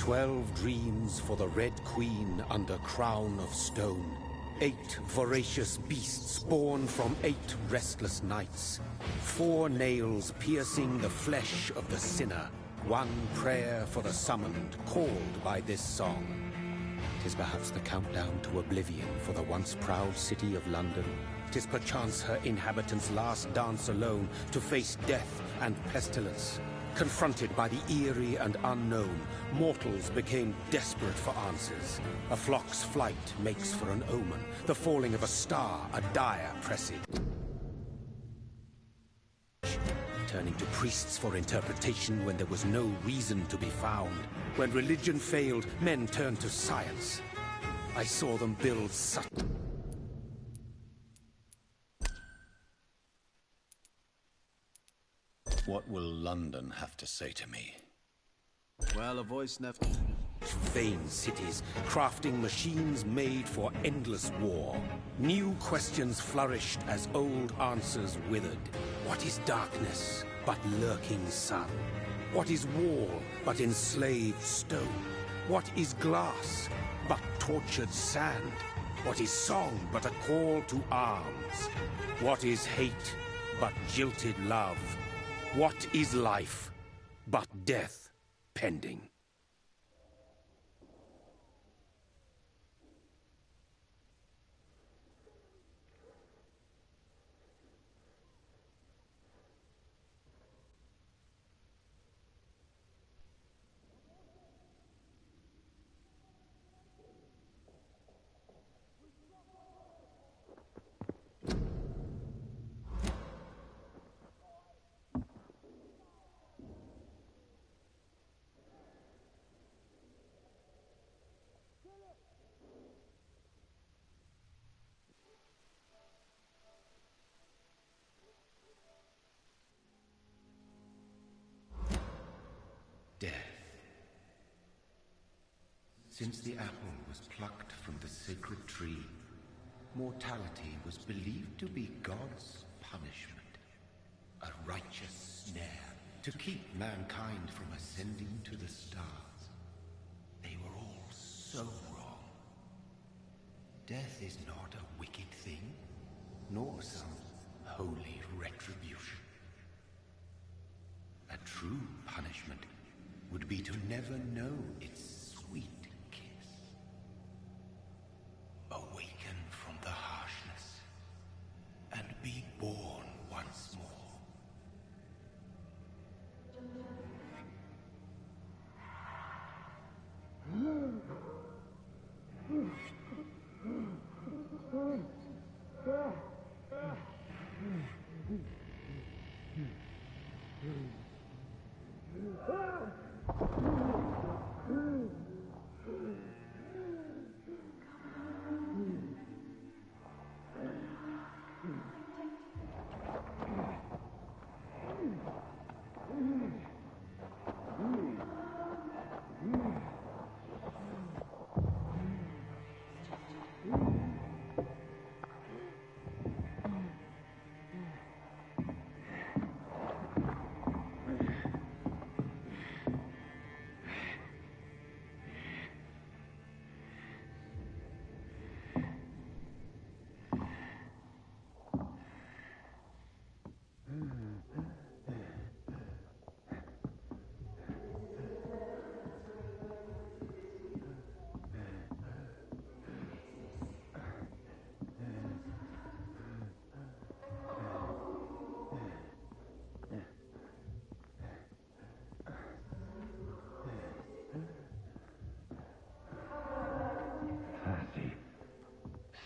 12 dreams for the Red Queen under crown of stone. 8 voracious beasts born from 8 restless nights. 4 nails piercing the flesh of the sinner. 1 prayer for the summoned, called by this song. 'Tis perhaps the countdown to oblivion for the once proud city of London. 'Tis perchance her inhabitants' last dance alone to face death and pestilence. Confronted by the eerie and unknown, mortals became desperate for answers. A flock's flight makes for an omen, the falling of a star a dire presage. Turning to priests for interpretation when there was no reason to be found. When religion failed, men turned to science. I saw them build such... What will London have to say to me? Well, a voice never... Vain cities, crafting machines made for endless war. New questions flourished as old answers withered. What is darkness but lurking sun? What is wall but enslaved stone? What is glass but tortured sand? What is song but a call to arms? What is hate but jilted love? What is life but death pending? Death. Since the apple was plucked from the sacred tree, mortality was believed to be God's punishment, a righteous snare to keep mankind from ascending to the stars. They were all so wrong. Death is not a wicked thing, nor some holy retribution. A true punishment would be to never know its sweet kiss. Awaken from the harshness and be born once more.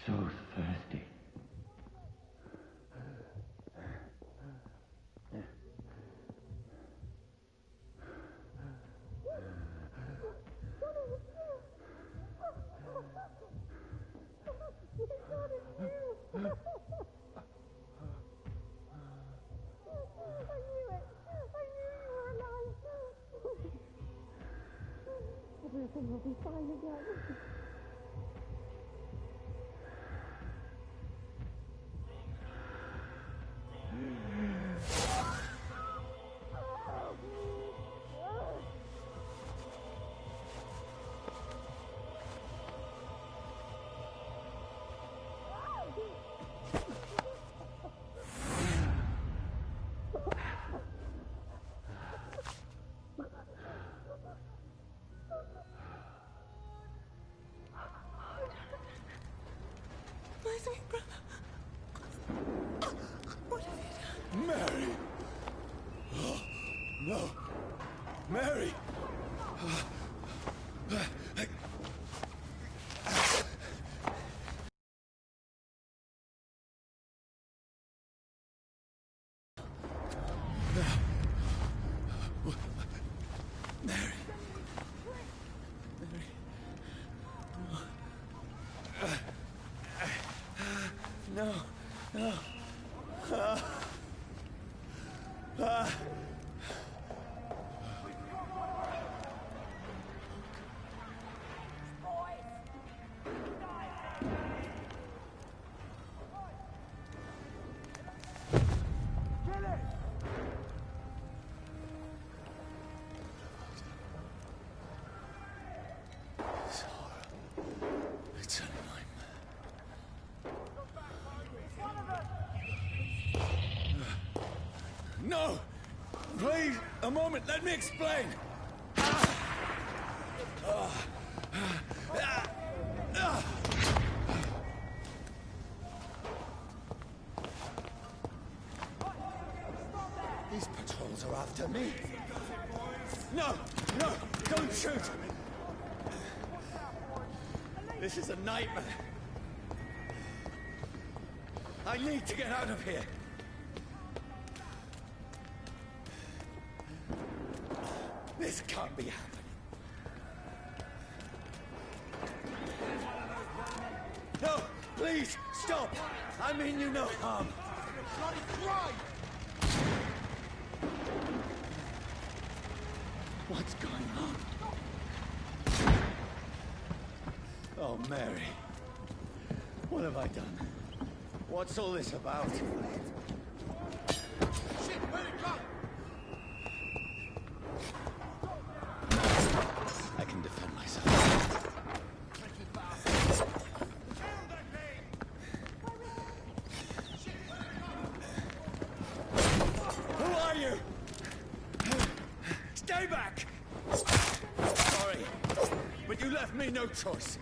So thirsty. Everything will be fine again. My sweet brother. What have you done? Mary! Oh, no! Mary! No, no. It's horrible. It's a nightmare. No! Please, a moment, let me explain! These patrols are after me. No! No! Don't shoot! This is a nightmare. I need to get out of here. This can't be happening. No, please, stop! I mean you no harm. What's going on? Oh, Mary. What have I done? What's all this about? Shit, where'd it go? I can defend myself. Who are you? Stay back! Sorry, but you left me no choice.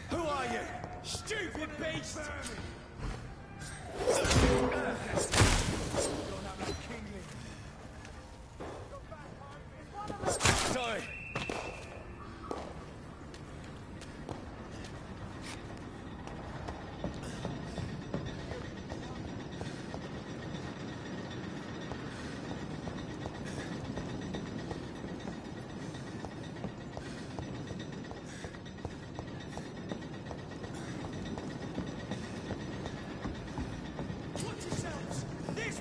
Who are you? Stupid beast! Sorry.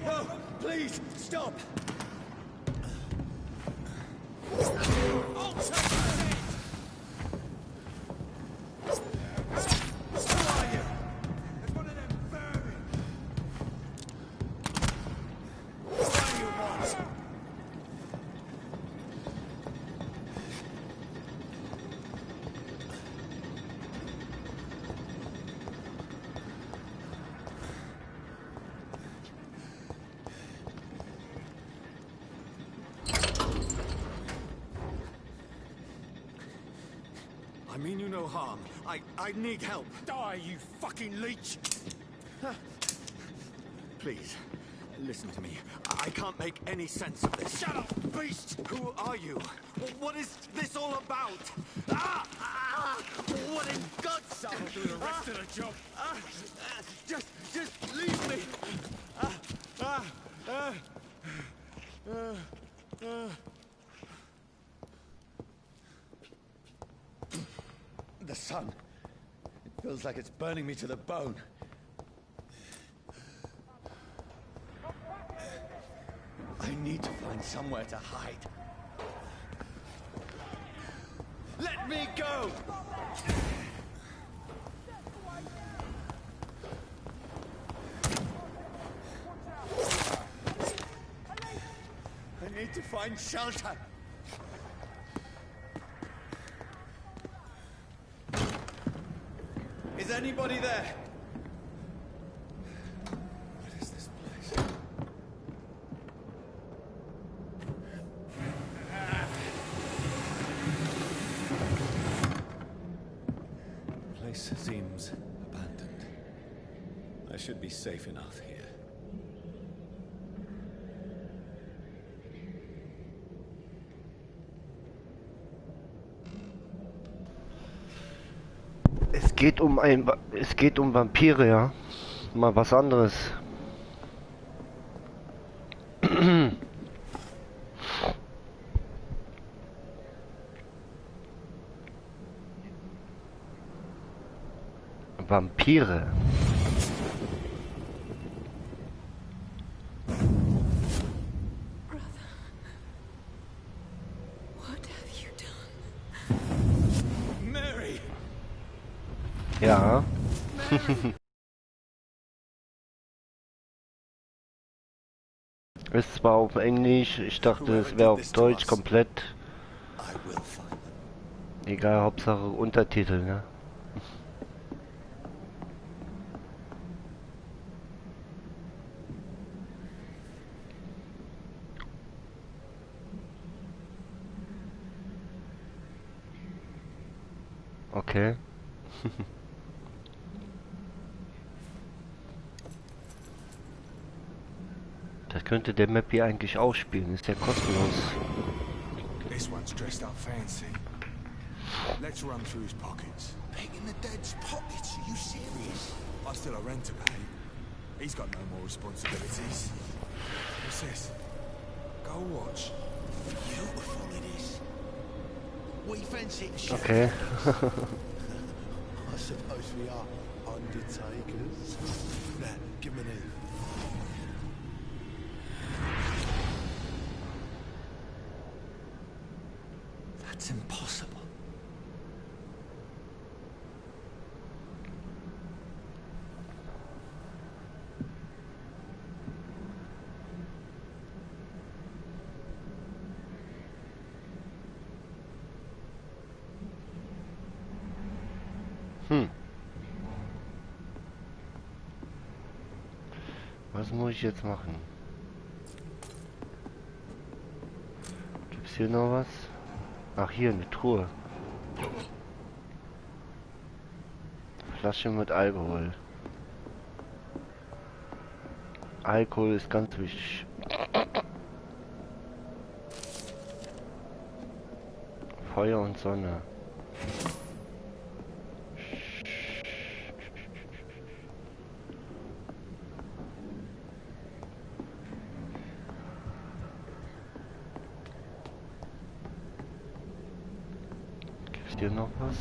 No, please, stop! I mean you no harm. I need help. Die, you fucking leech! Please, listen to me. I can't make any sense of this. Shut up, beast! Who are you? What is this all about? What in God's name? I'll do the rest of the job. Just leave me. The sun. It feels like it's burning me to the bone. I need to find somewhere to hide. Let me go! find shelter. Is anybody there? What is this place? The place seems abandoned. I should be safe enough here. Es geht um Vampire, ja. Mal was anderes. Vampire. Brother, what have you done? Mary! Ja. Ist zwar auf Englisch, ich dachte es wäre auf Deutsch komplett. I will find them. Egal, Hauptsache Untertitel, ne? Okay. Das könnte der Map hier eigentlich auch spielen, ist ja kostenlos. This one's dressed up fancy. Let's run through his pockets. Picking the dead's pockets? Are you serious? I've still a rent to pay. He's got no more responsibilities. What's this? Go watch. Beautiful it is. We fancy it, chef. Okay. I suppose we are undertakers. There, give me an E. That's impossible. Was muss ich jetzt machen? Gibt's hier noch was? Ach, hier eine Truhe. Flasche mit Alkohol. Alkohol ist ganz wichtig. Feuer und Sonne. Gibt's hier noch was?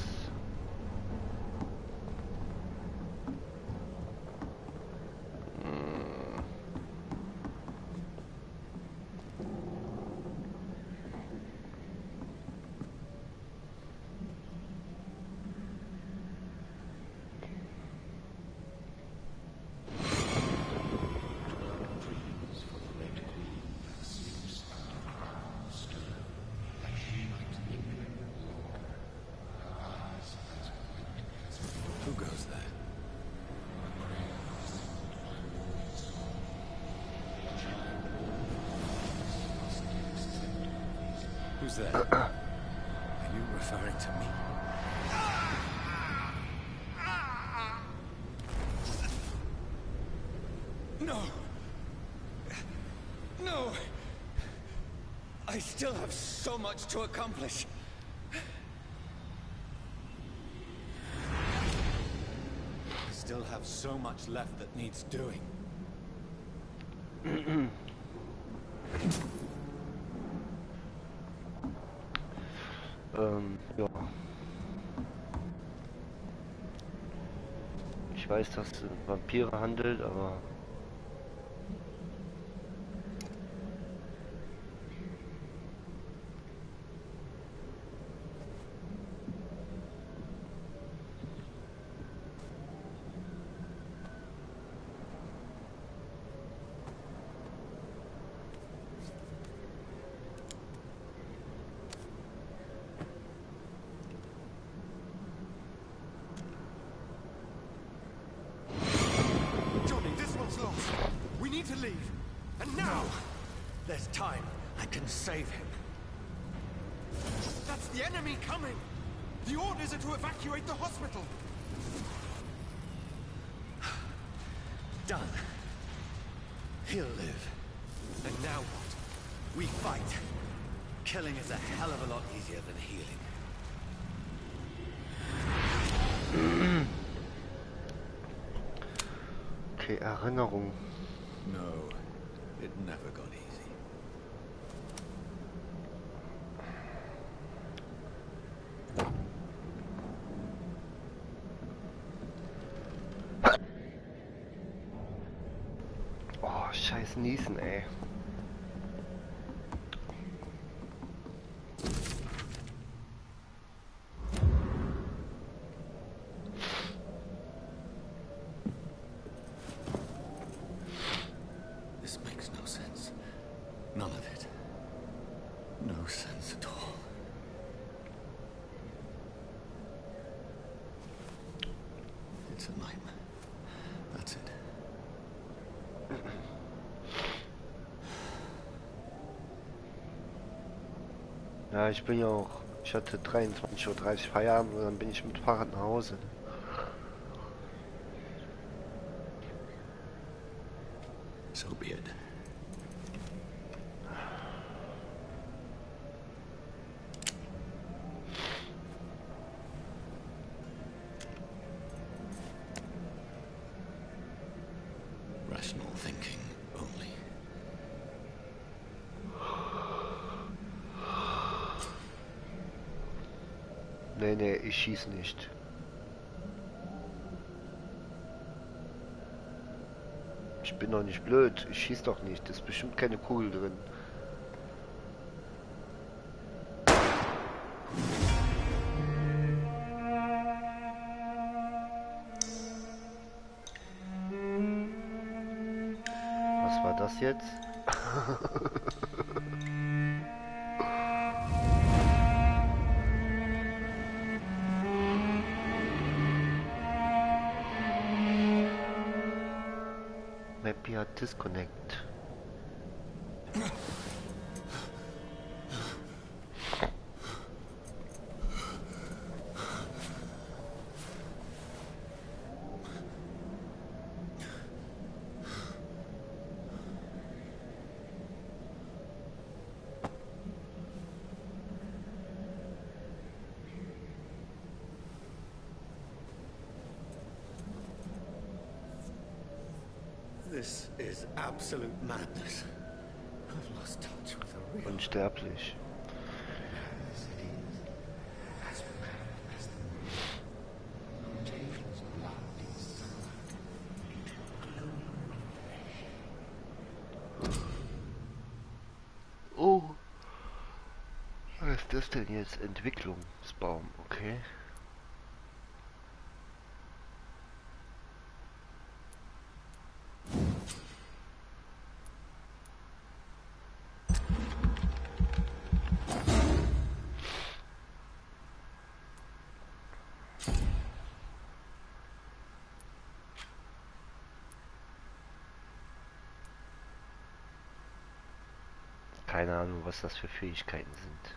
Who goes there? Who's there? Are you referring to me? No! No! I still have so much to accomplish. I still have so much left that needs doing. Ja. Ich weiß, dass es Vampire handelt, aber... to leave. And now, there's time. I can save him. That's the enemy coming! The orders are to evacuate the hospital! Done. He'll live. And now what? We fight. Killing is a hell of a lot easier than healing. Okay, Erinnerung. No, it never got easy. Oh, scheiß Niesen, ey. This makes no sense. None of it. No sense at all. It's a nightmare. That's it. Ja, ich bin ja auch. Ich hatte 23:30 Uhr Feierabend und dann bin ich mit Fahrrad nach Hause. So be it. Rational thinking only. Nee, nee, ich schieß nicht. Ich bin doch nicht blöd. Ich schieß doch nicht. Da ist bestimmt keine Kugel drin. Was war das jetzt? Vampir disconnect. This is absolute madness. I've lost touch with the real. Unsterblich. Oh. Was ist das denn jetzt? Entwicklungsbaum, okay. Keine Ahnung, was das für Fähigkeiten sind.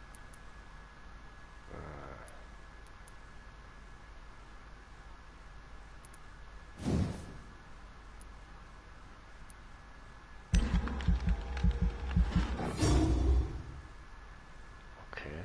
Okay.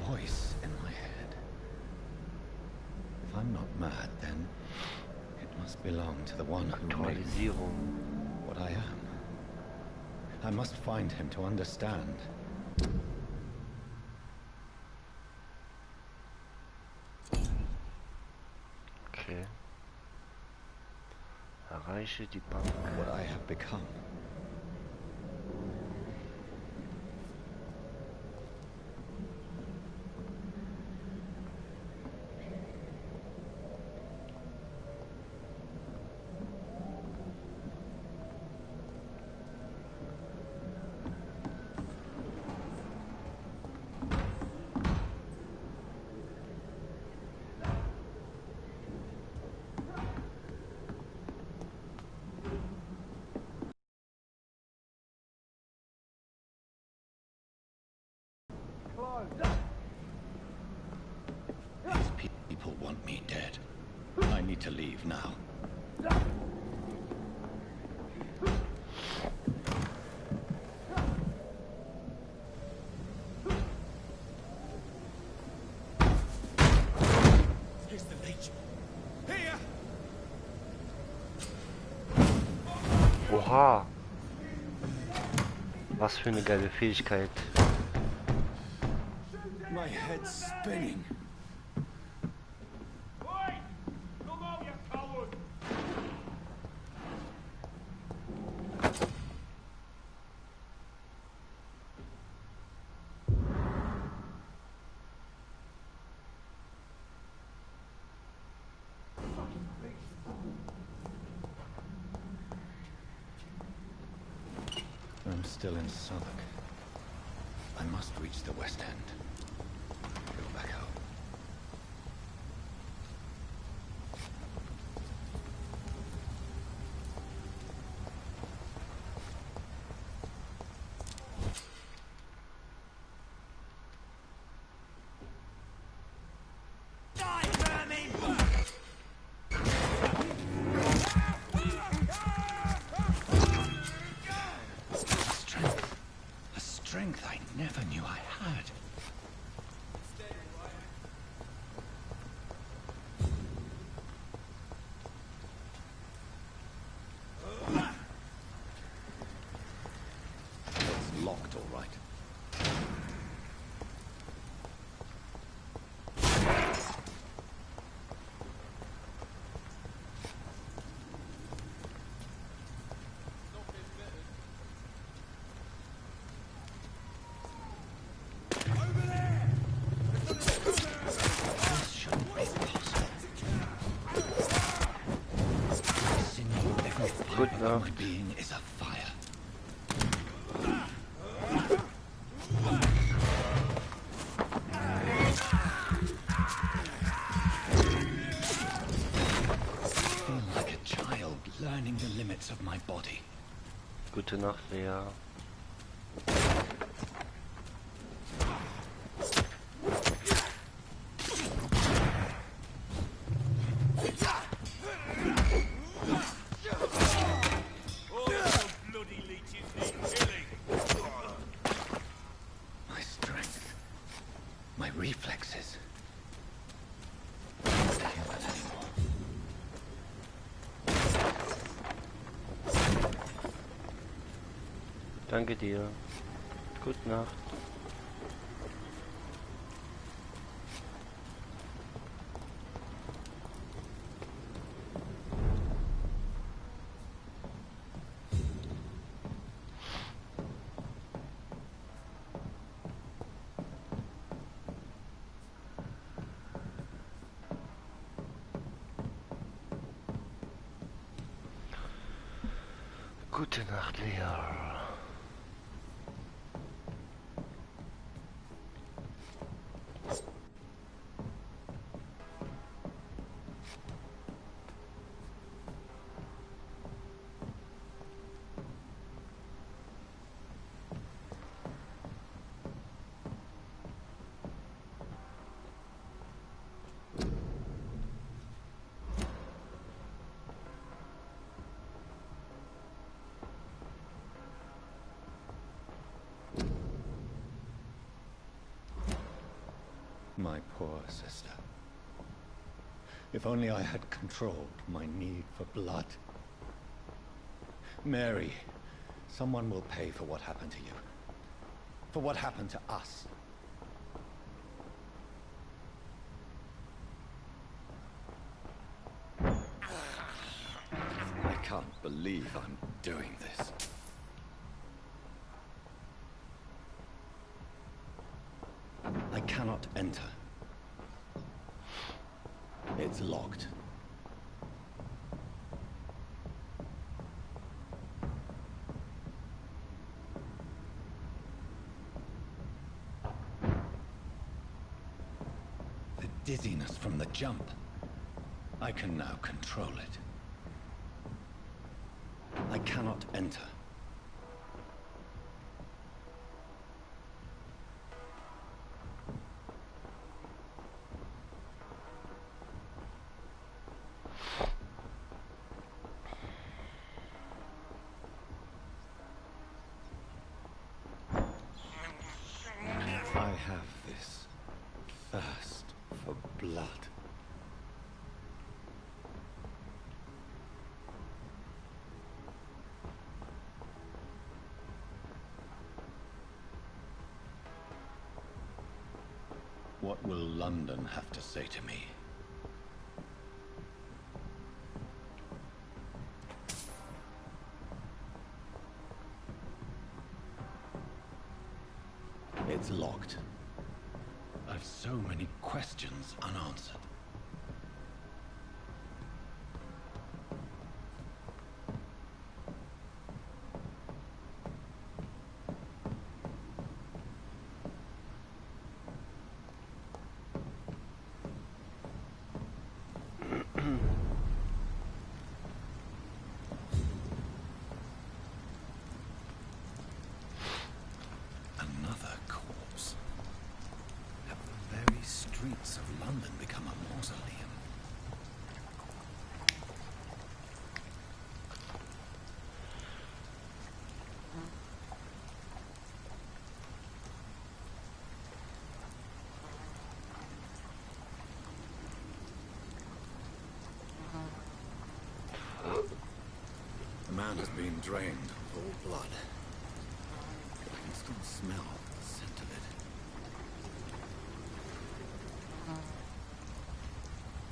Voice in my head. If I'm not mad, then it must belong to the one who made me Aktualisierung. what I am. I must find him to understand. Okay. Erreiche die Bank. What I have become. need to leave now. Here's the leech. Here! Oha! Was für eine geile Fähigkeit. My head's spinning. I'm still in Southwark. I must reach the West End. Go back home. Strength I never knew I had. It's locked, all right. Good enough. My being is a fire. I feel like a child learning the limits of my body. Gute Nacht, Lea. My strength, my reflexes. Not human anymore. Danke dir. Gute Nacht. Gute Nacht, Lea. My poor sister. If only I had controlled my need for blood. Mary, someone will pay for what happened to you. For what happened to us. I can't believe I'm doing this. I cannot enter. It's locked. The dizziness from the jump. I can now control it. I cannot enter. What will London have to say to me? It's locked. I've so many questions unanswered. Another corpse. Have the very streets of London become a mausoleum? The man has been drained of all blood. I can still smell the scent of it.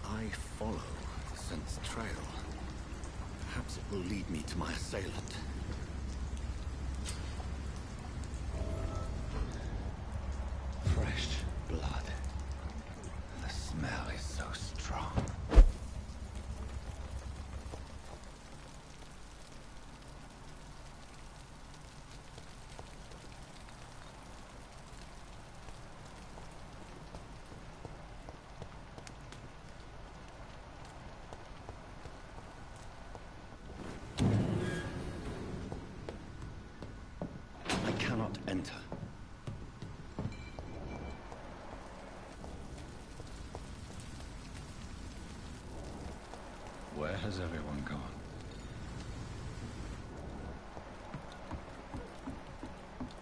I follow the scent's trail. Perhaps it will lead me to my assailant. Fresh blood. The smell is so strong. I cannot enter. Where has everyone gone?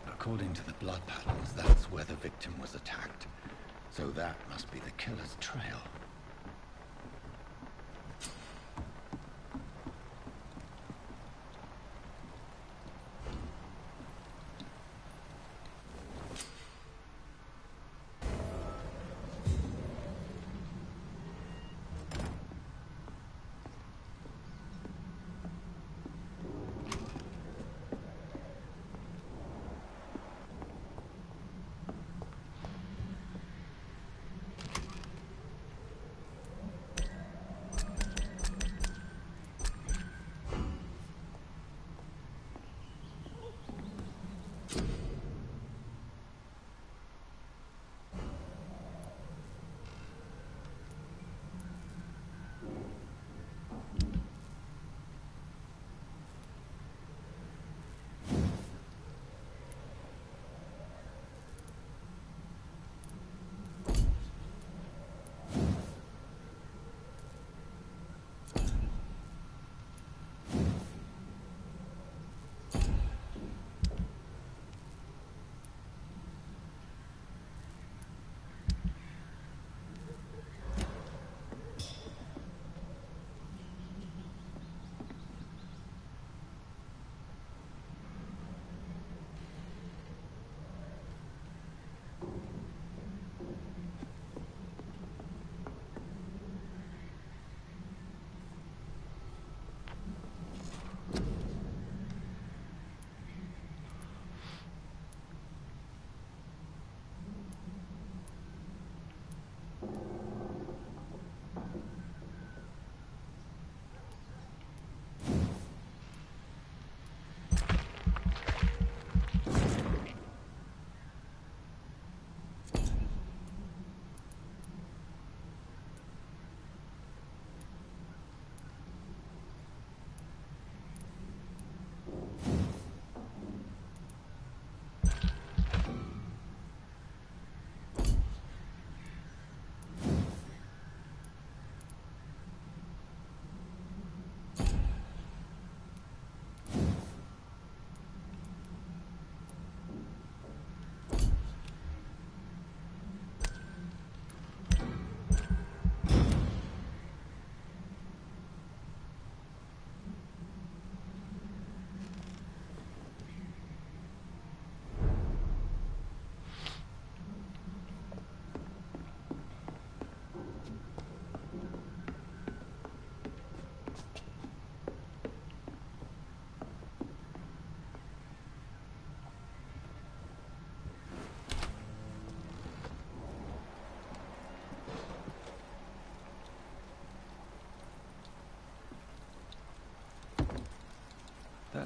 According to the blood patterns, that's where the victim was attacked. So that must be the killer's trail.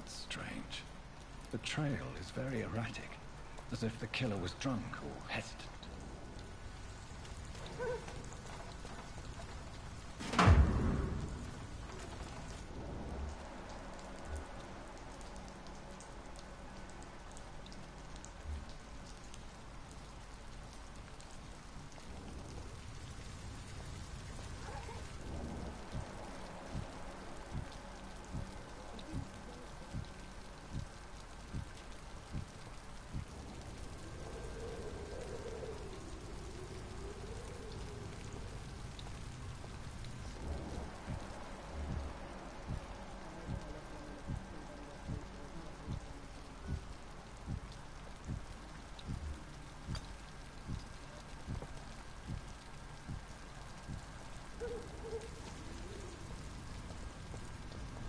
That's strange. The trail is very erratic, as if the killer was drunk or hesitant.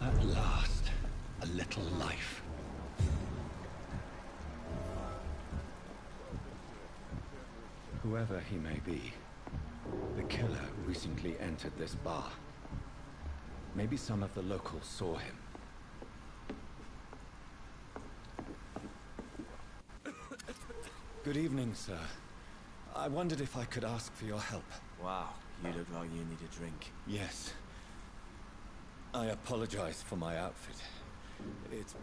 At last, a little life. Whoever he may be, the killer recently entered this bar. Maybe some of the locals saw him. Good evening, sir. I wondered if I could ask for your help. Wow, you look like you need a drink. Yes. I apologize for my outfit. It's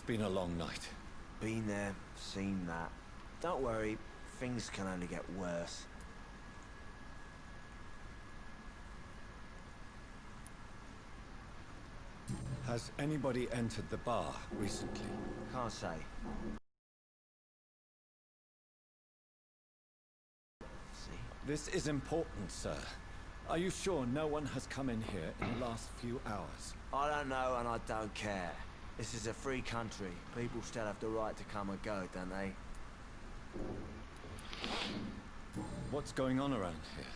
been a long night. Been there, seen that. Don't worry, things can only get worse. Has anybody entered the bar recently? Can't say. See? This is important, sir. Are you sure no one has come in here in the last few hours? I don't know and I don't care. This is a free country. People still have the right to come and go, don't they? What's going on around here?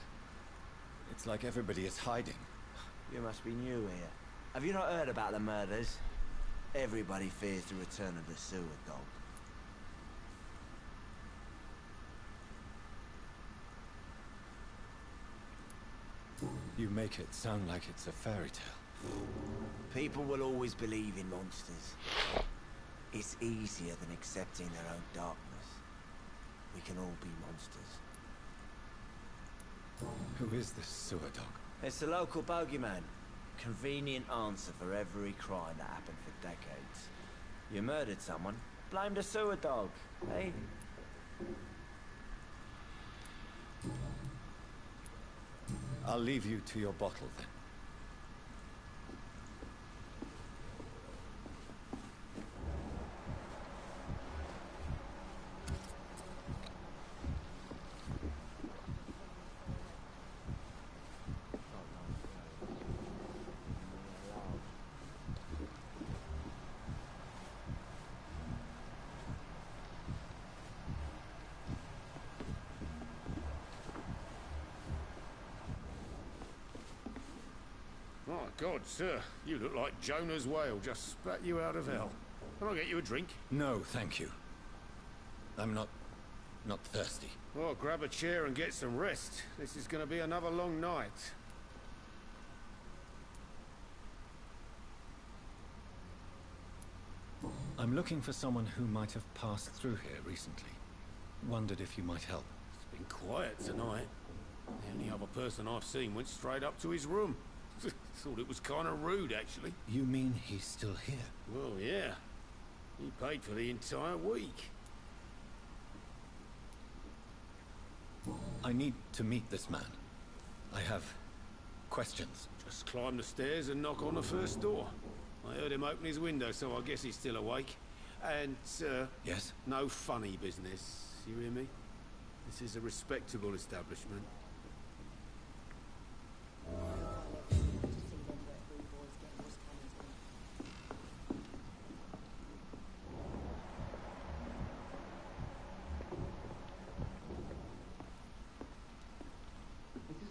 It's like everybody is hiding. You must be new here. Have you not heard about the murders? Everybody fears the return of the sewer dog. You make it sound like it's a fairy tale. People will always believe in monsters. It's easier than accepting their own darkness. We can all be monsters. Who is this sewer dog? It's the local bogeyman. Convenient answer for every crime that happened for decades. You murdered someone, blame the sewer dog, eh? I'll leave you to your bottle then. My God, sir, you look like Jonah's whale just spat you out of hell. Can I get you a drink? No, thank you. I'm not thirsty. Well, grab a chair and get some rest. This is going to be another long night. I'm looking for someone who might have passed through here recently. Wondered if you might help. It's been quiet tonight. The only other person I've seen went straight up to his room. Thought it was kind of rude, actually. You mean he's still here? Well, yeah. He paid for the entire week. I need to meet this man. I have questions. Just climb the stairs and knock on the first door. I heard him open his window, so I guess he's still awake. And, Yes? no funny business. You hear me? This is a respectable establishment.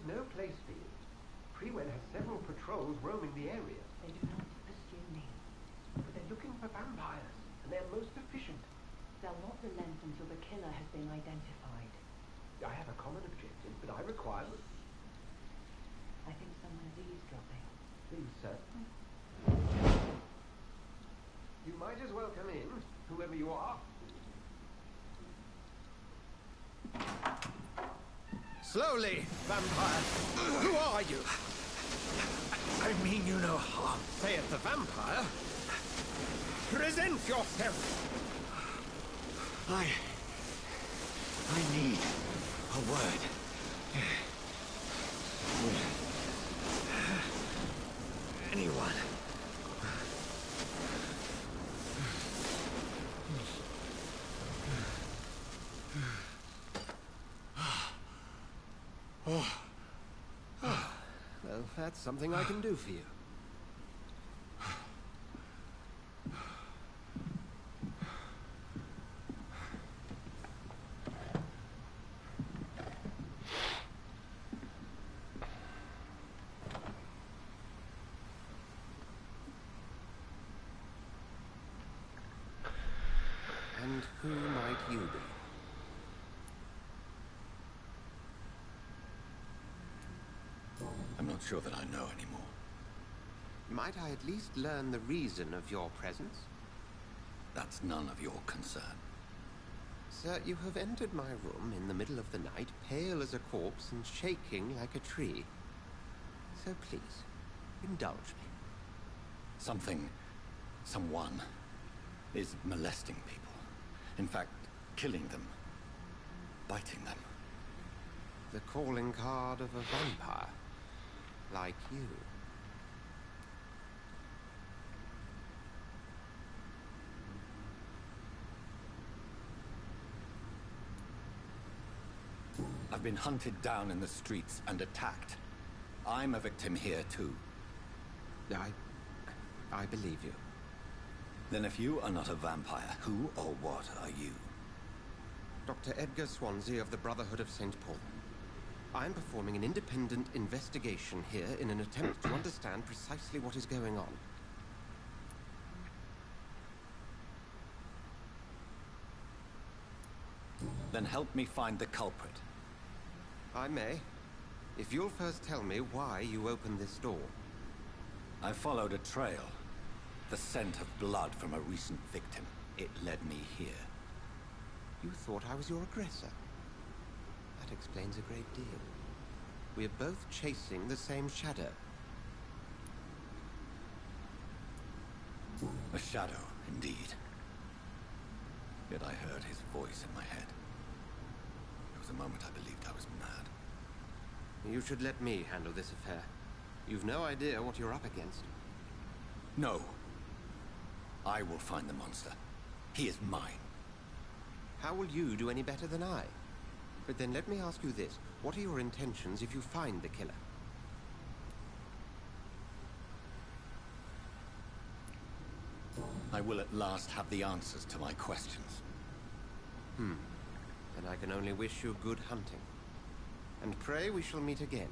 No place for you. Freewen has several patrols roaming the area. They do not pursue me. But they're looking for vampires, and they're most efficient. They'll not relent until the killer has been identified. I have a common objective, but I require... I think someone is eavesdropping. Please, sir. as well come in, whoever you are. Slowly, vampire. Who are you? I mean you no harm. Saith the vampire. Present yourself. I need a word. Anyone. Well, that's something I can do for you. And who might you be? I'm not sure that I know anymore. Might I at least learn the reason of your presence? That's none of your concern. Sir, you have entered my room in the middle of the night, pale as a corpse and shaking like a tree. So please, indulge me. Someone is molesting people. In fact, killing them. Biting them. The calling card of a vampire. Like you. I've been hunted down in the streets and attacked. I'm a victim here, too. I believe you. Then if you are not a vampire, who or what are you? Dr. Edgar Swansea of the Brotherhood of St. Paul. I'm performing an independent investigation here in an attempt to understand precisely what is going on. Then help me find the culprit. I may, if you'll first tell me why you opened this door. I followed a trail. The scent of blood from a recent victim. It led me here. You thought I was your aggressor. That explains a great deal. We're both chasing the same shadow. A shadow, indeed. Yet I heard his voice in my head. There was a moment I believed I was mad. You should let me handle this affair. You've no idea what you're up against. No. I will find the monster. He is mine. How will you do any better than I? But then let me ask you this. What are your intentions if you find the killer? I will at last have the answers to my questions. Then I can only wish you good hunting. And pray we shall meet again.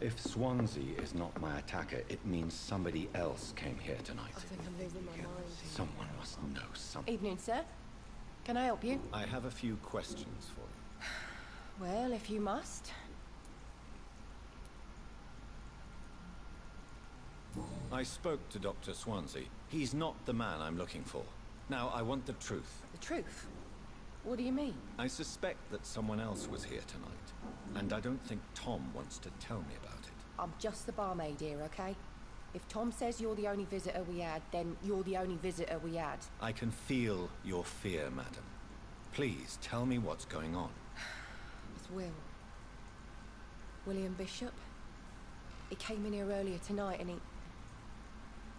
If Swansea is not my attacker, it means somebody else came here tonight. I think I'm losing my mind. Someone must know something. Evening, sir. Can I help you? I have a few questions for you. Well, if you must. I spoke to Dr. Swansea. He's not the man I'm looking for. Now, I want the truth. The truth? What do you mean? I suspect that someone else was here tonight. And I don't think Tom wants to tell me about it. I'm just the barmaid here, okay? If Tom says you're the only visitor we had, then you're the only visitor we had. I can feel your fear, madam. Please, tell me what's going on. It's Will. William Bishop. He came in here earlier tonight and he...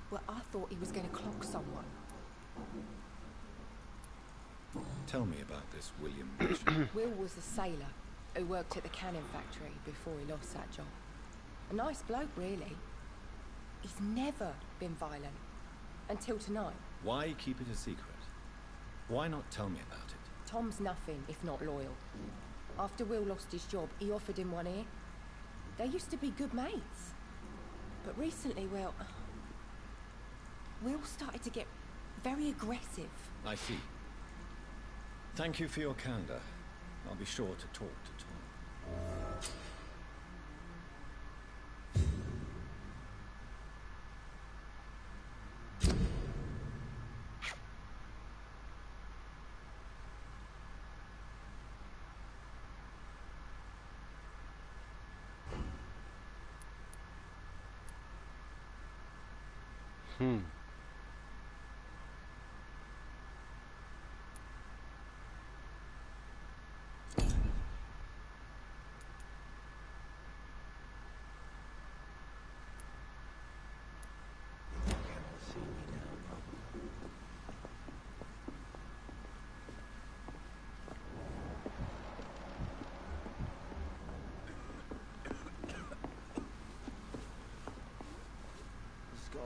Well, I thought he was going to clock someone. Tell me about this William Bishop. Will was a sailor. who worked at the cannon factory before he lost that job. A nice bloke, really. He's never been violent. Until tonight. Why keep it a secret? Why not tell me about it? Tom's nothing if not loyal. After Will lost his job, he offered him one ear. They used to be good mates. But recently, well... Will started to get very aggressive. I see. Thank you for your candor. I'll be sure to talk to Tom.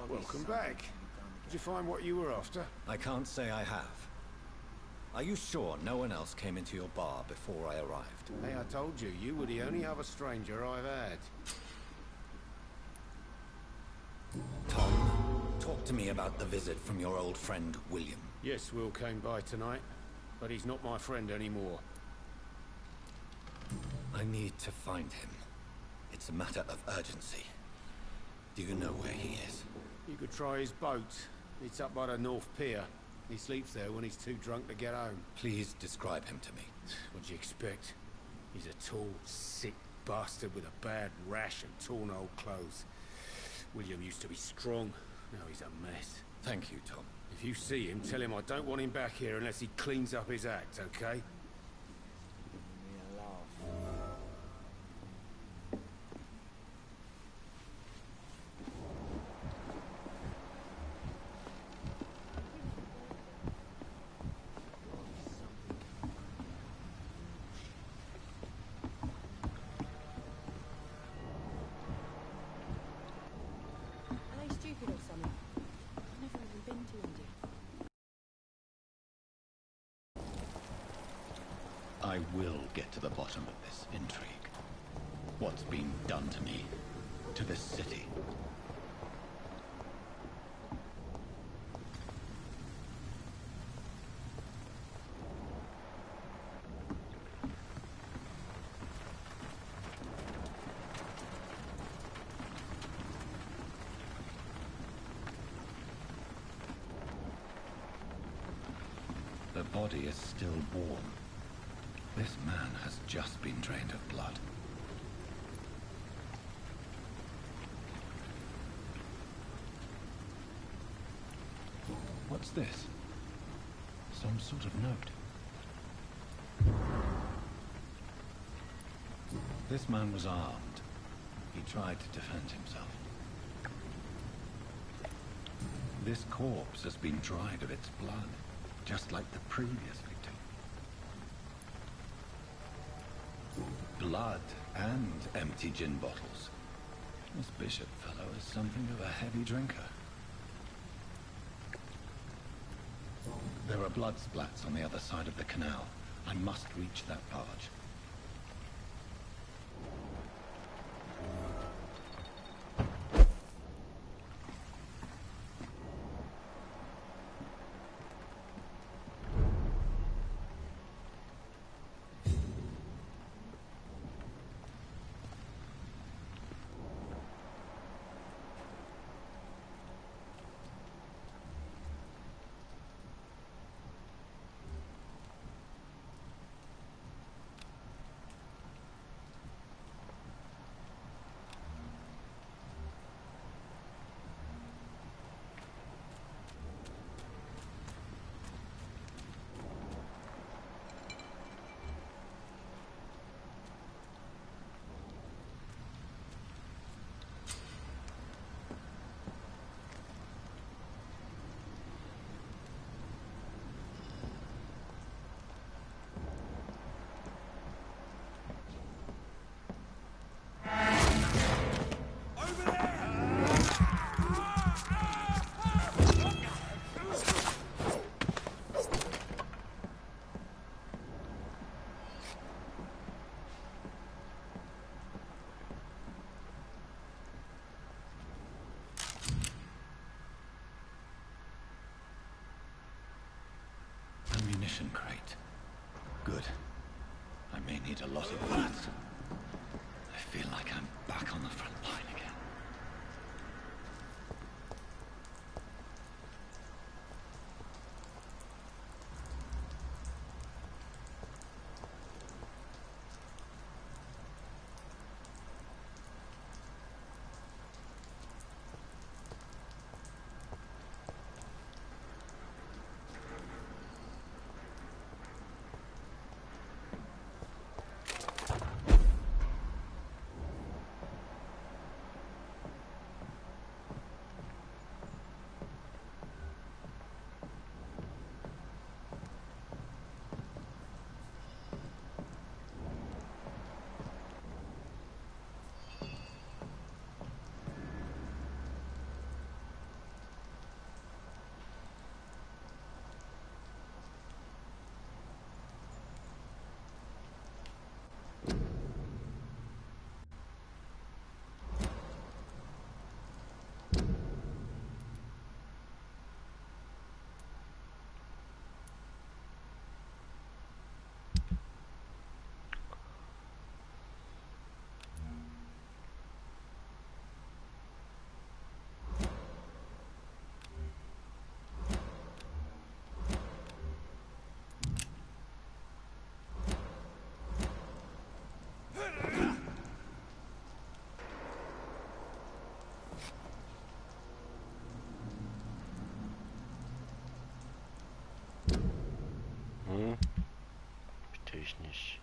Welcome back. Did you find what you were after? I can't say I have. Are you sure no one else came into your bar before I arrived? Hey, I told you, you were the only other stranger I've had. Tom, talk to me about the visit from your old friend, William. Yes, Will came by tonight, but he's not my friend anymore. I need to find him. It's a matter of urgency. Do you know where he is? You could try his boat. It's up by the North Pier. He sleeps there when he's too drunk to get home. Please describe him to me. What'd you expect? He's a tall, sick bastard with a bad rash and torn old clothes. William used to be strong. Now he's a mess. Thank you, Tom. If you see him, tell him I don't want him back here unless he cleans up his act, okay? I will get to the bottom of this intrigue. What's been done to me, to this city. The body is still warm. This man has just been drained of blood. What's this? Some sort of note. This man was armed. He tried to defend himself. This corpse has been dried of its blood, just like the previous victim. Blood and empty gin bottles. This Bishop fellow is something of a heavy drinker. There are blood splats on the other side of the canal. I must reach that barge. ammunition crate. Good. I may need a lot of that. I feel like I'm back on the front line again. Verstehe ich nicht.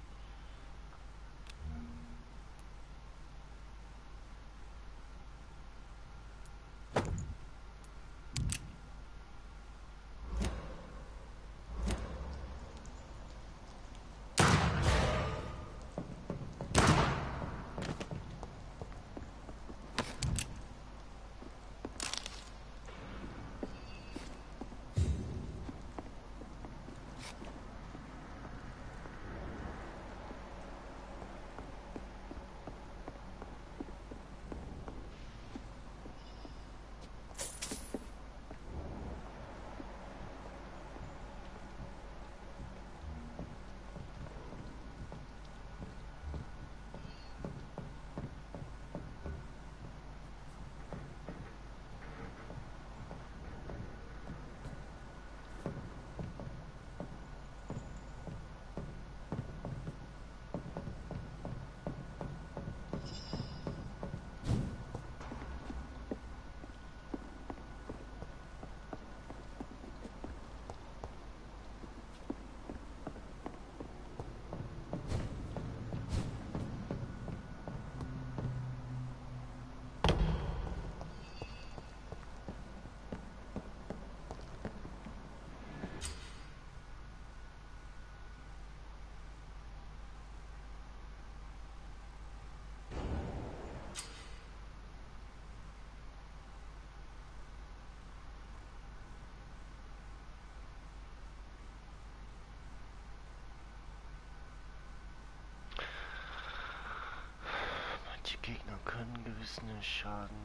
Die Gegner können gewissen Schaden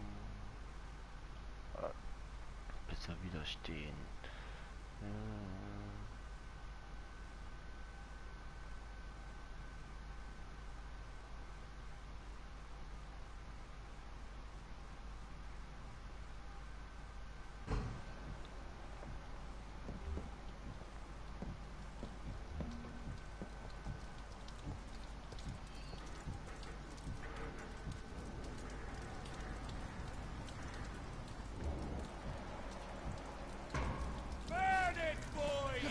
besser widerstehen. Burn it, boys!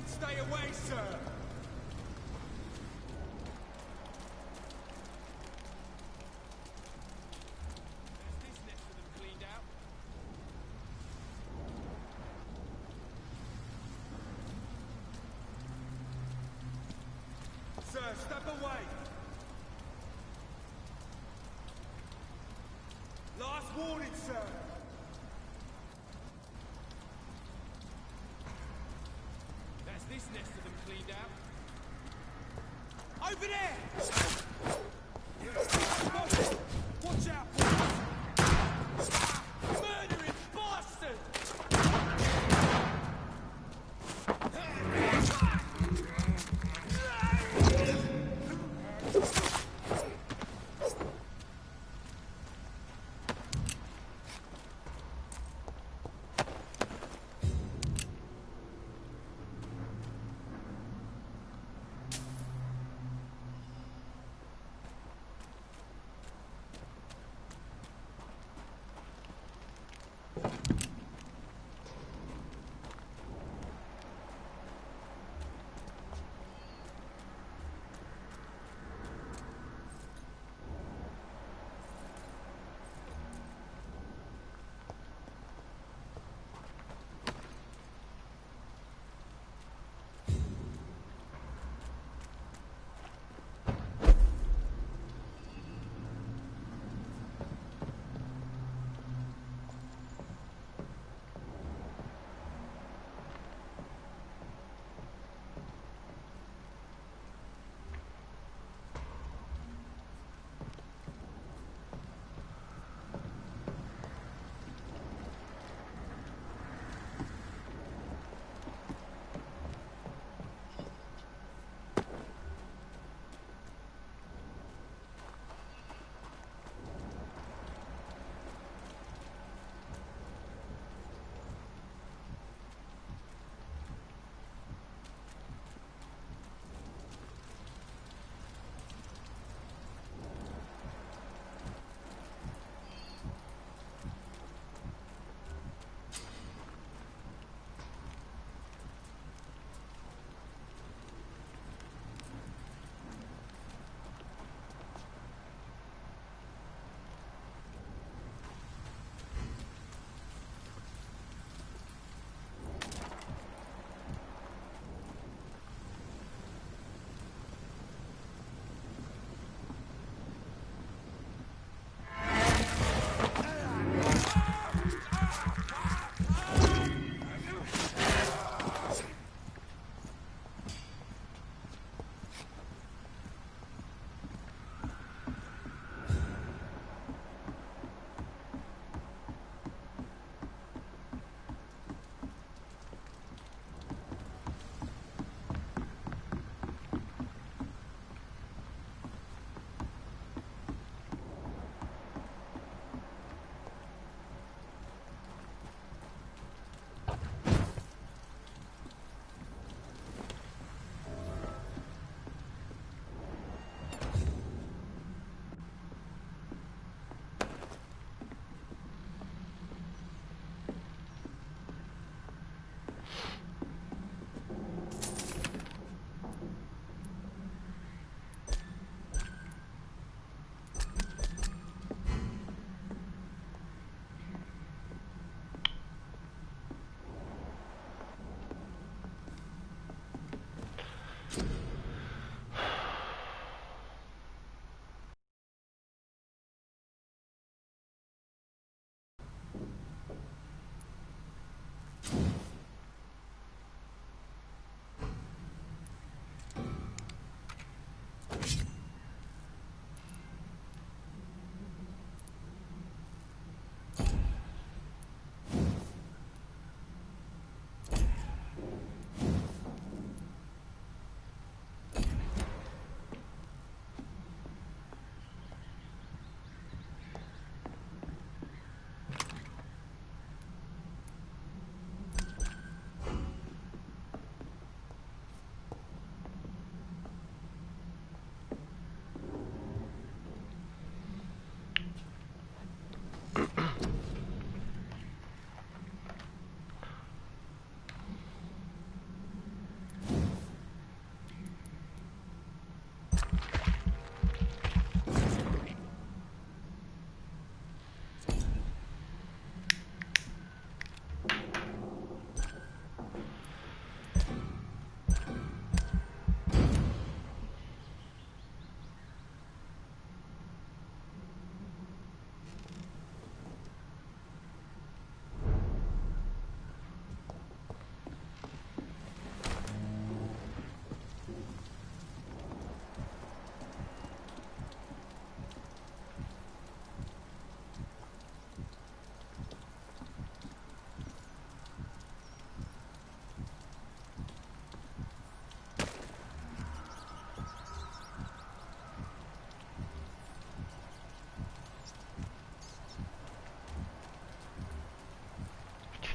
Stay away, sir! There's this next to them cleaned out. Sir, step away! Last warning, sir! That's this nest of them cleaned out. Over there! Watch out, boys! Murdering bastard!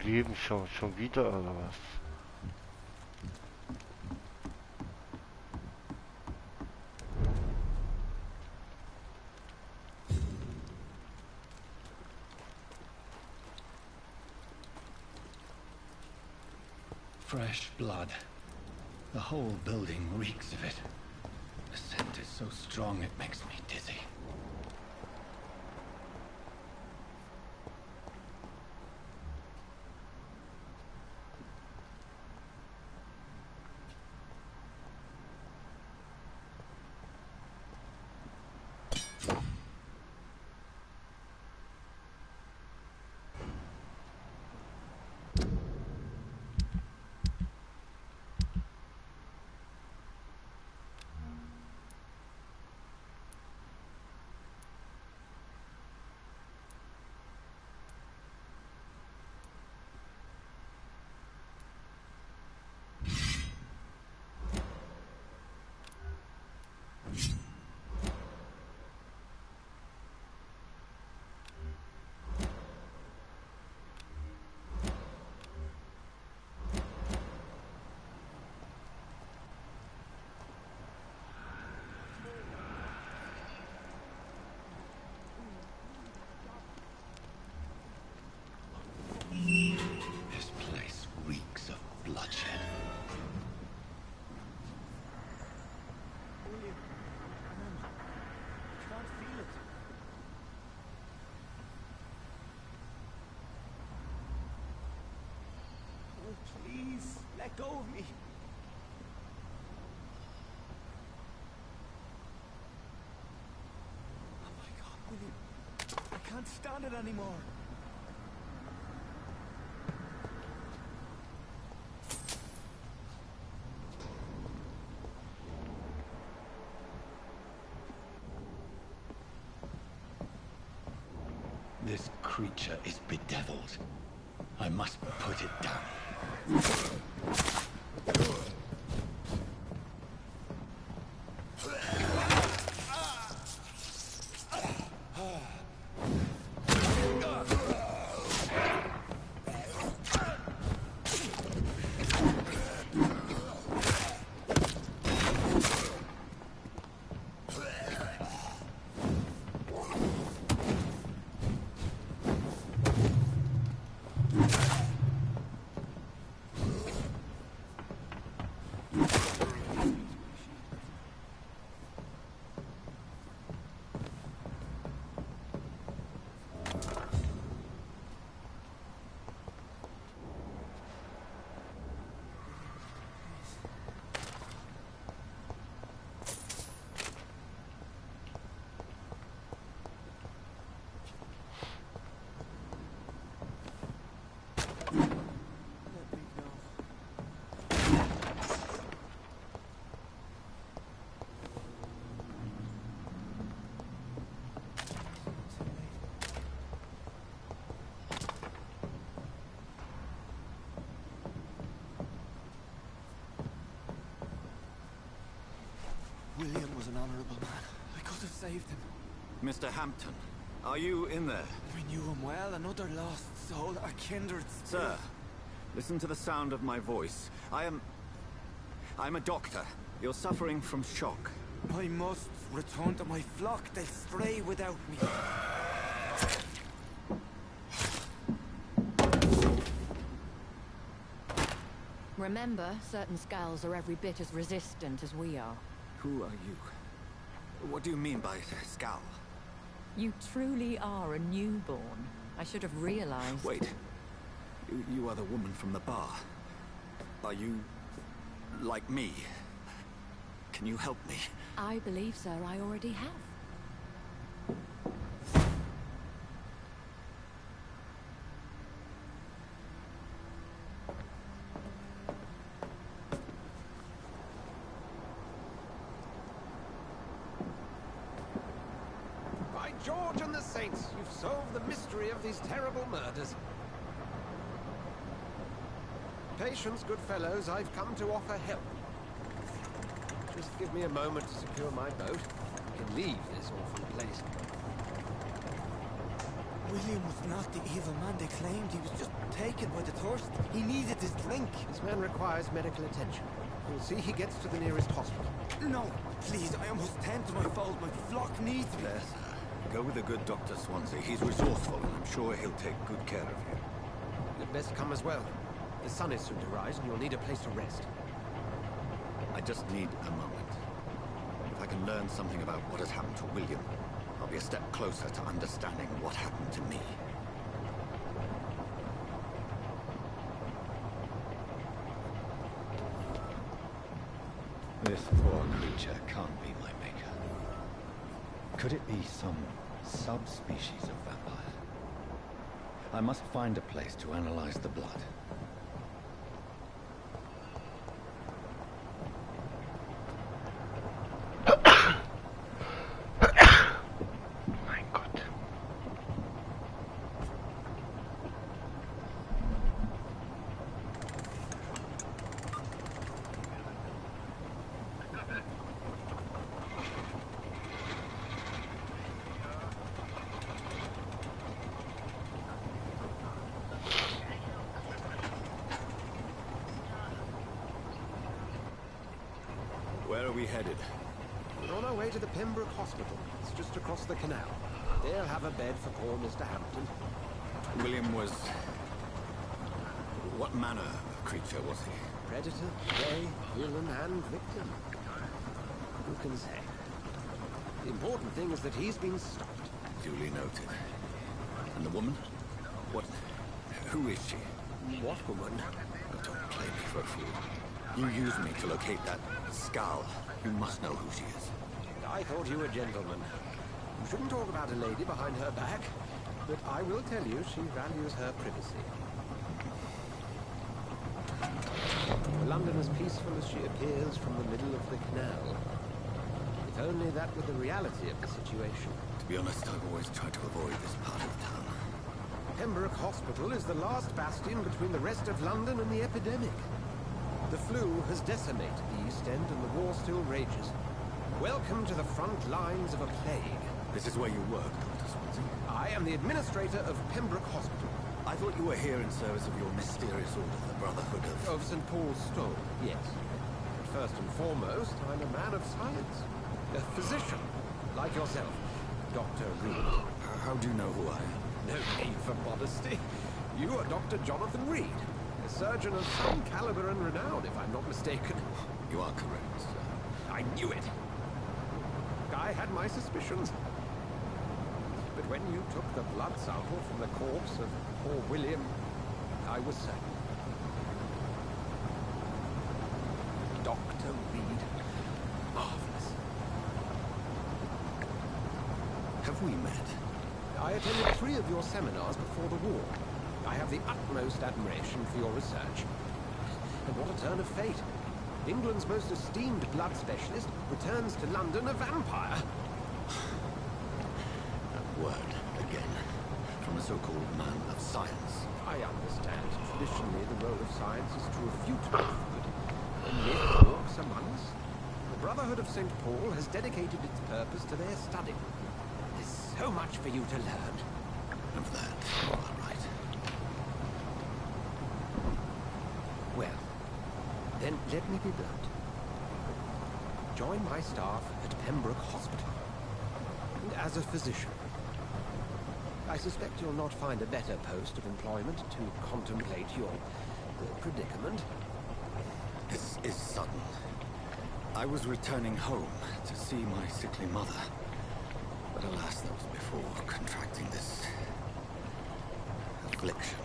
leben schon wieder oder was? Fresh blood. The whole building reeks of it. The scent is so strong it makes me dizzy. This place reeks of bloodshed. William, remember, I can't feel it. Oh, please, let go of me. Oh my God, William, I can't stand it anymore. This creature is bedeviled. I must put it down. William was an honorable man. I could have saved him. Mr. Hampton, are you in there? We knew him well, another lost soul, a kindred spirit. Sir, listen to the sound of my voice. I'm a doctor. You're suffering from shock. I must return to my flock. They'll stray without me. Remember, certain skulls are every bit as resistant as we are. Who are you? What do you mean by scowl? You truly are a newborn. I should have realized. Wait. You are the woman from the bar. Are you... like me? Can you help me? I believe, sir, I already have. By George and the Saints, you've solved the mystery of these terrible murders. Patience, good fellows, I've come to offer help. Just give me a moment to secure my boat. We can leave this awful place. William was not the evil man they claimed. He was just taken by the thirst. He needed his drink. This man requires medical attention. We'll see he gets to the nearest hospital. No, please, I almost tend to my fault. My flock needs me. Yes, sir. Go with the good Dr. Swansea. He's resourceful, and I'm sure he'll take good care of you. You'd best come as well. The sun is soon to rise, and you'll need a place to rest. I just need a moment. If I can learn something about what has happened to William, I'll be a step closer to understanding what happened to me. This poor creature can't be my maker. Could it be some subspecies of vampire? I must find a place to analyze the blood. Mein Gott. Where are we headed? We're on our way to the Pembroke Hospital. It's just across the canal. They'll have a bed for poor Mr. Hampton. William was... What manner of creature was he? Predator, prey, villain, and victim. Who can say? The important thing is that he's been stopped. Duly noted. And the woman? What... Who is she? What woman? Oh, don't play me for a fool. You used me to locate that skull. You must know who she is. I thought you were a gentleman. You shouldn't talk about a lady behind her back, but I will tell you she values her privacy. For London as peaceful as she appears from the middle of the canal. If only that were the reality of the situation. To be honest, I've always tried to avoid this part of town. Pembroke Hospital is the last bastion between the rest of London and the epidemic. The flu has decimated the East End and the war still rages. Welcome to the front lines of a plague. This is where you work, Dr. Swansea? I am the administrator of Pembroke Hospital. I thought you were here in service of your mysterious order, the Brotherhood of... Of St. Paul's Stone, yes. But first and foremost, I'm a man of science. A physician, like yourself, Dr. Reed. How do you know who I am? No need for modesty. You are Dr. Jonathan Reed, a surgeon of some caliber and renown, if I'm not mistaken. You are correct, sir. I knew it. I had my suspicions. But when you took the blood sample from the corpse of poor William, I was certain. Dr. Reed. Marvelous. Have we met? I attended 3 of your seminars before the war. I have the utmost admiration for your research. And what a turn of fate. England's most esteemed blood specialist returns to London a vampire. That word, again. From a so-called man of science. I understand. Traditionally, the role of science is to refute mythhood. A myth walks among us. The Brotherhood of St. Paul has dedicated its purpose to their study. There's so much for you to learn. Of that, you are right. Well, then let me be blunt. Join my staff at Pembroke Hospital. And as a physician, I suspect you'll not find a better post of employment to contemplate your predicament. This is sudden. I was returning home to see my sickly mother. But alas, that was before contracting this... affliction.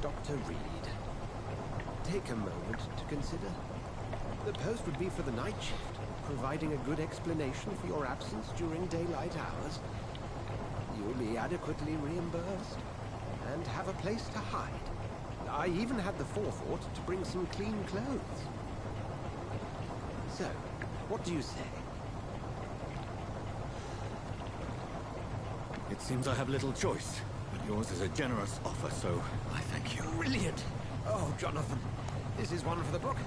Dr. Reed, take a moment to consider. The post would be for the night shift, providing a good explanation for your absence during daylight hours. You'll be adequately reimbursed, and have a place to hide. I even had the forethought to bring some clean clothes. So, what do you say? It seems I have little choice, but yours is a generous offer, so I thank you. Brilliant! Oh, Jonathan, this is one for the book.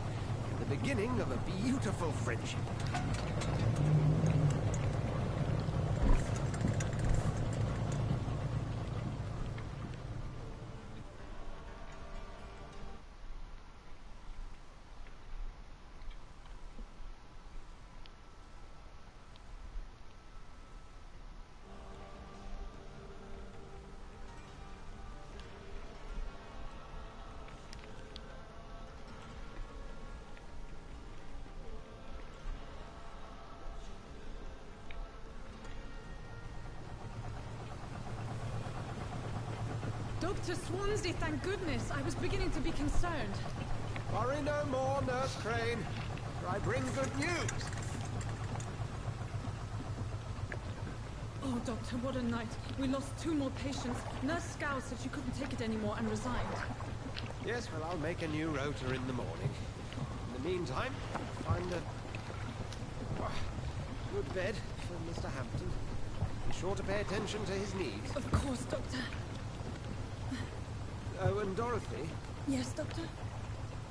The beginning of a beautiful friendship. Dr. Swansea, thank goodness. I was beginning to be concerned. Worry no more, Nurse Crane, for I bring good news. Oh, Doctor, what a night. We lost 2 more patients. Nurse Scow said she couldn't take it anymore and resigned. Yes, well, I'll make a new rota in the morning. In the meantime, find a good bed for Mr. Hampton. Be sure to pay attention to his needs. Of course, Doctor. Oh, and Dorothy? Yes, Doctor?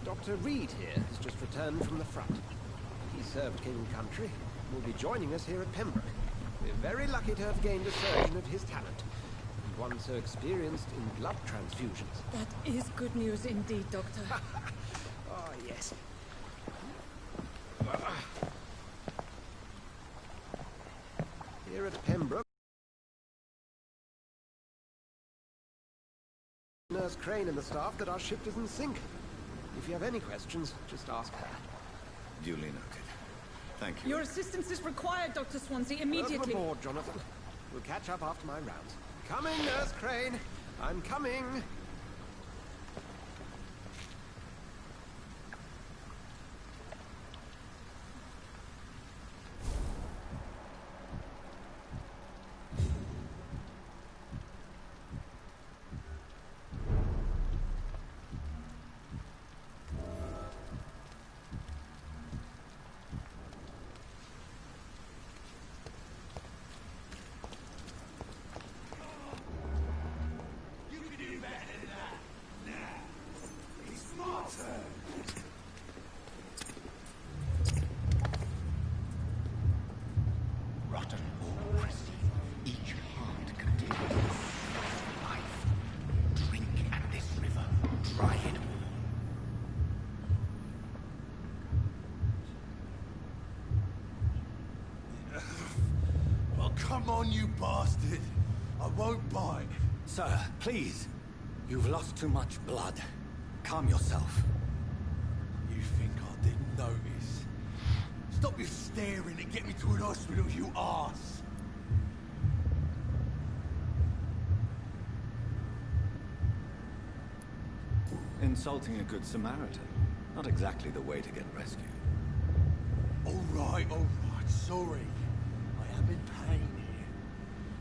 Dr. Reed here has just returned from the front. He served King Country and will be joining us here at Pembroke. We're very lucky to have gained a surgeon of his talent, and one so experienced in blood transfusions. That is good news indeed, Doctor. Oh, yes. Here at Pembroke, Nurse Crane and the staff that our ship doesn't sink. If you have any questions, just ask her. Duly noted. Thank you. Your assistance is required, Dr. Swansea, immediately. Welcome aboard, Jonathan. We'll catch up after my rounds. Coming, Nurse Crane. I'm coming. Rotten or pristine, each heart contains life. Drink at this river, try it all. Oh, come on, you bastard. I won't bite. Sir, please. You've lost too much blood. Calm yourself. You think I didn't notice? Stop your staring and get me to an hospital, you arse! Insulting a good Samaritan. Not exactly the way to get rescued. All right, sorry. I am in pain here.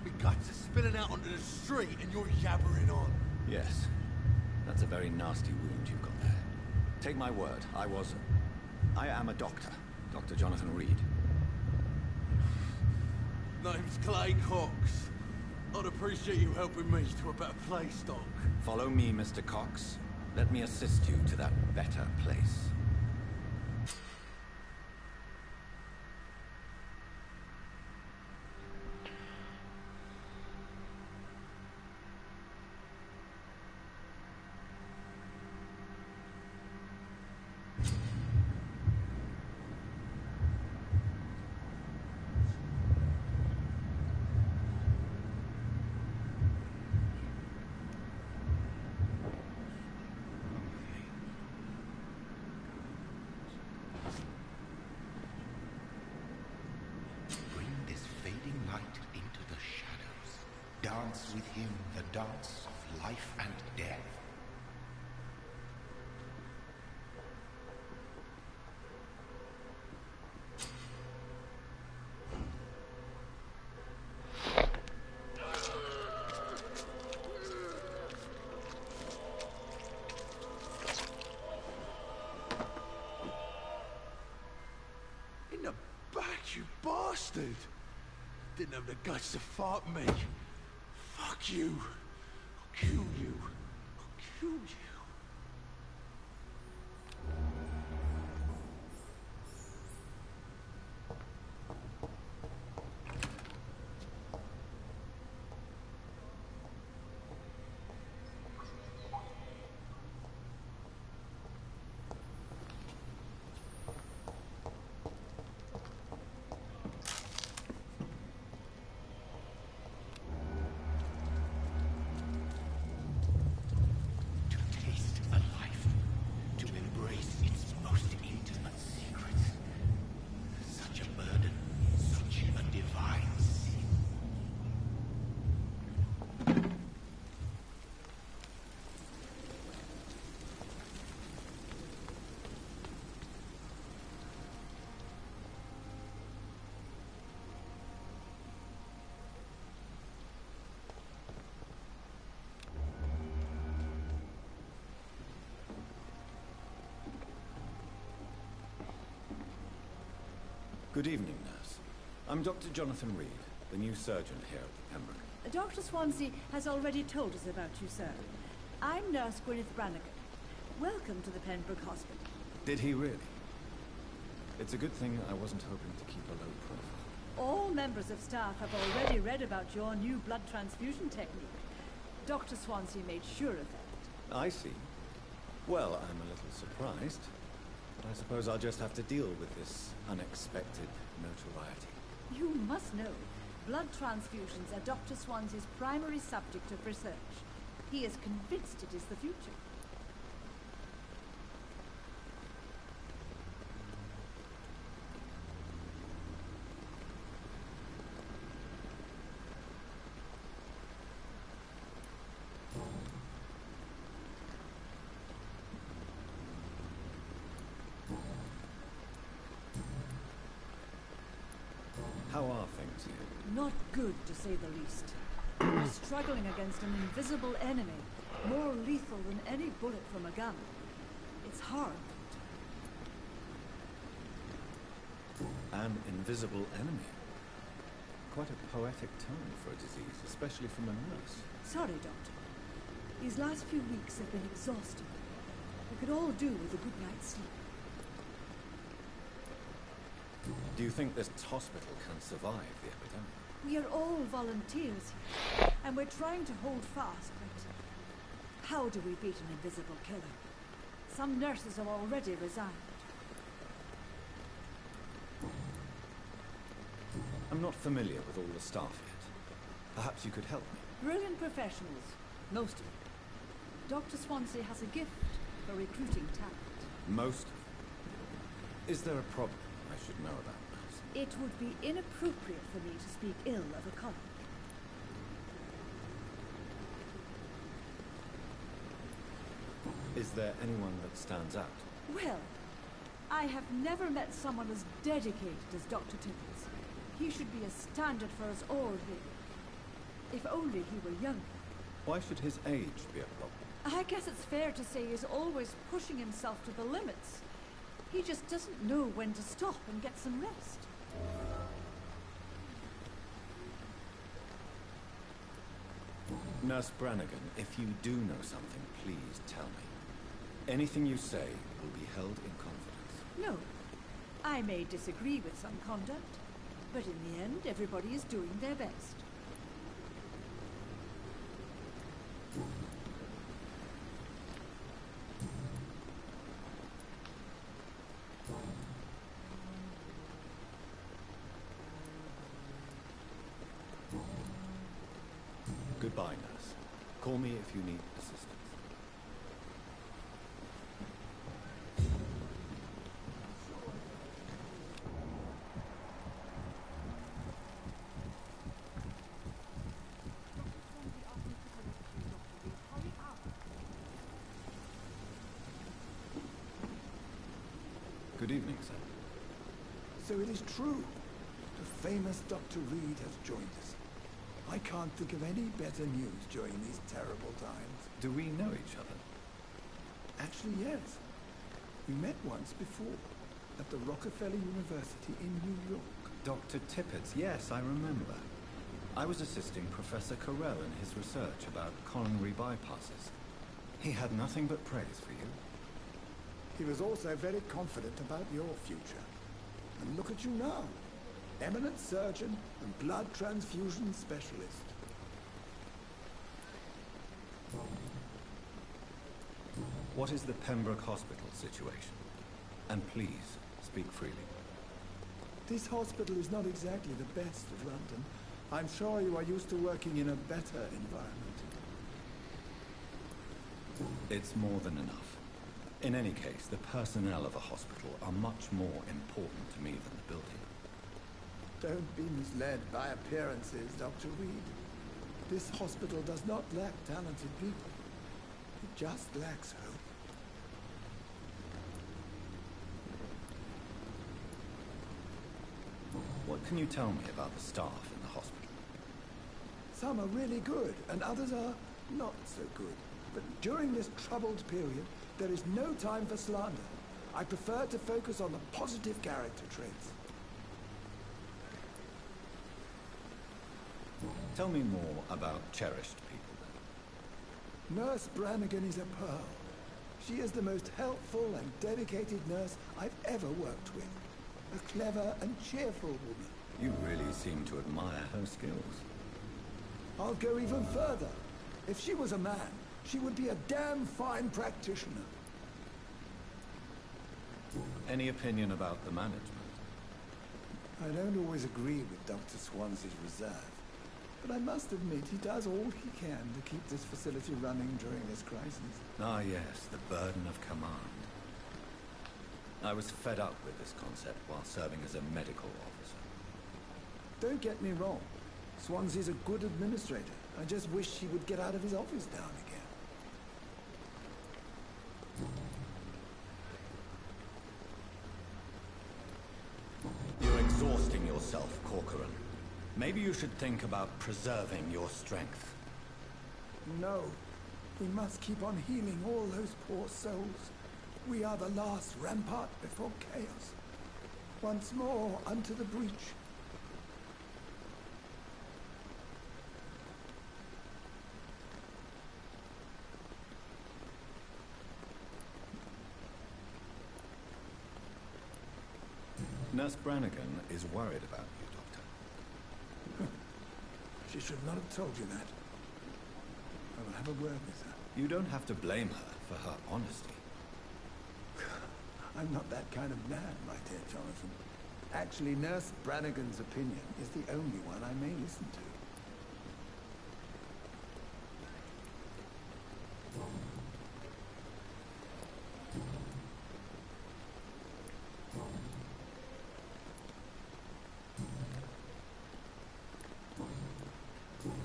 My guts are spilling out onto the street and you're yabbering on. Yes. That's a very nasty wound you've got there. Take my word, I am a doctor. Dr. Jonathan Reed. Name's Clay Cox. I'd appreciate you helping me to a better place, Doc. Follow me, Mr. Cox. Let me assist you to that better place. Dance with him the dance of life and death. In the back, you bastard! Didn't have the guts to fight me. Fuck you. I'll kill you. I'll kill you. To Good evening, nurse. I'm Dr. Jonathan Reed, the new surgeon here at the Pembroke. Dr. Swansea has already told us about you, sir. I'm Nurse Gwyneth Brannigan. Welcome to the Pembroke Hospital. Did he really? It's a good thing I wasn't hoping to keep a low profile. All members of staff have already read about your new blood transfusion technique. Dr. Swansea made sure of that. I see. Well, I'm a little surprised. But I suppose I'll just have to deal with this unexpected notoriety. You must know, blood transfusions are Dr. Swansea's primary subject of research. He is convinced it is the future. How are things here? Not good, to say the least. We're struggling against an invisible enemy, more lethal than any bullet from a gun. It's hard. An invisible enemy? Quite a poetic tone for a disease, especially from a nurse. Sorry, Doctor. These last few weeks have been exhausting. We could all do with a good night's sleep. Do you think this hospital can survive the epidemic? We are all volunteers here, and we're trying to hold fast, but how do we beat an invisible killer? Some nurses have already resigned. I'm not familiar with all the staff yet. Perhaps you could help me. Brilliant professionals, most of them. Dr. Swansea has a gift for recruiting talent. Most of them? Is there a problem I should know about, nurse? It would be inappropriate for me to speak ill of a colleague. Is there anyone that stands out? Well, I have never met someone as dedicated as Dr. Tippett. He should be a standard for us all here. If only he were younger. Why should his age be a problem? I guess it's fair to say he's always pushing himself to the limits. He just doesn't know when to stop and get some rest. Nurse Brannigan, if you do know something, please tell me. Anything you say will be held in confidence. No. I may disagree with some conduct, but in the end, everybody is doing their best. Goodbye, nurse. Call me if you need assistance. Good evening, sir. So it is true. The famous Dr. Reed has joined us. I can't think of any better news during these terrible times. Do we know each other? Actually, yes. We met once before, at the Rockefeller University in New York. Dr. Tippett, yes, I remember. I was assisting Professor Carell in his research about coronary bypasses. He had nothing but praise for you. He was also very confident about your future. And look at you now. Eminent surgeon and blood transfusion specialist. What is the Pembroke Hospital situation? And please, speak freely. This hospital is not exactly the best of London. I'm sure you are used to working in a better environment. It's more than enough. In any case, the personnel of a hospital are much more important to me than the building. Don't be misled by appearances, Dr. Reed. This hospital does not lack talented people. It just lacks hope. What can you tell me about the staff in the hospital? Some are really good, and others are not so good. But during this troubled period, there is no time for slander. I prefer to focus on the positive character traits. Tell me more about cherished people, then. Nurse Brannigan is a pearl. She is the most helpful and dedicated nurse I've ever worked with. A clever and cheerful woman. You really seem to admire her skills. I'll go even further. If she was a man, she would be a damn fine practitioner. Any opinion about the management? I don't always agree with Dr. Swansea's reserve, but I must admit he does all he can to keep this facility running during this crisis. Ah, yes, the burden of command. I was fed up with this concept while serving as a medical officer. Don't get me wrong. Swansea's a good administrator. I just wish he would get out of his office now and again. You're exhausting yourself, Corcoran. Maybe you should think about preserving your strength. No. We must keep on healing all those poor souls. We are the last rampart before chaos. Once more unto the breach. Nurse Brannigan is worried about you, Doctor. She should not have told you that. I will have a word with her. You don't have to blame her for her honesty. I'm not that kind of man, my dear Jonathan. Actually, Nurse Brannigan's opinion is the only one I may listen to.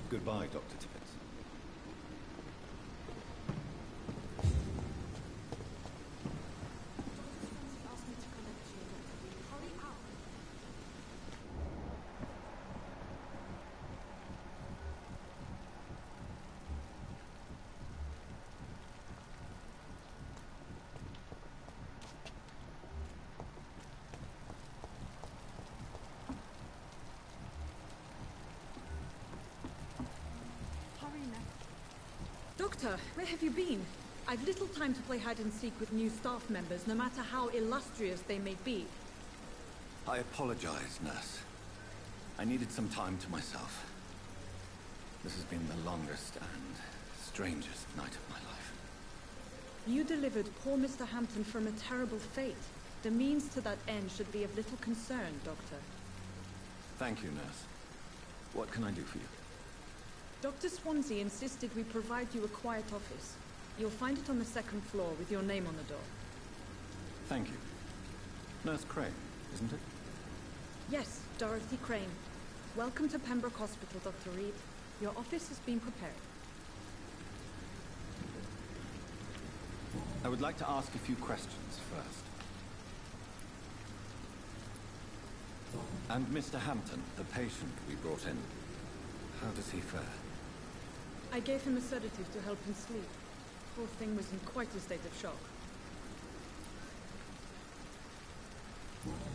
Goodbye, Dr. Tippett. Doctor, where have you been? I've little time to play hide and seek with new staff members, no matter how illustrious they may be. I apologize, nurse. I needed some time to myself. This has been the longest and strangest night of my life. You delivered poor Mr. Hampton from a terrible fate. The means to that end should be of little concern, Doctor. Thank you, nurse. What can I do for you? Dr. Swansea insisted we provide you a quiet office. You'll find it on the second floor with your name on the door. Thank you. Nurse Crane, isn't it? Yes, Dorothy Crane. Welcome to Pembroke Hospital, Dr. Reed. Your office has been prepared. I would like to ask a few questions first. And Mr. Hampton, the patient we brought in, how does he fare? I gave him a sedative to help him sleep. Poor thing was in quite a state of shock.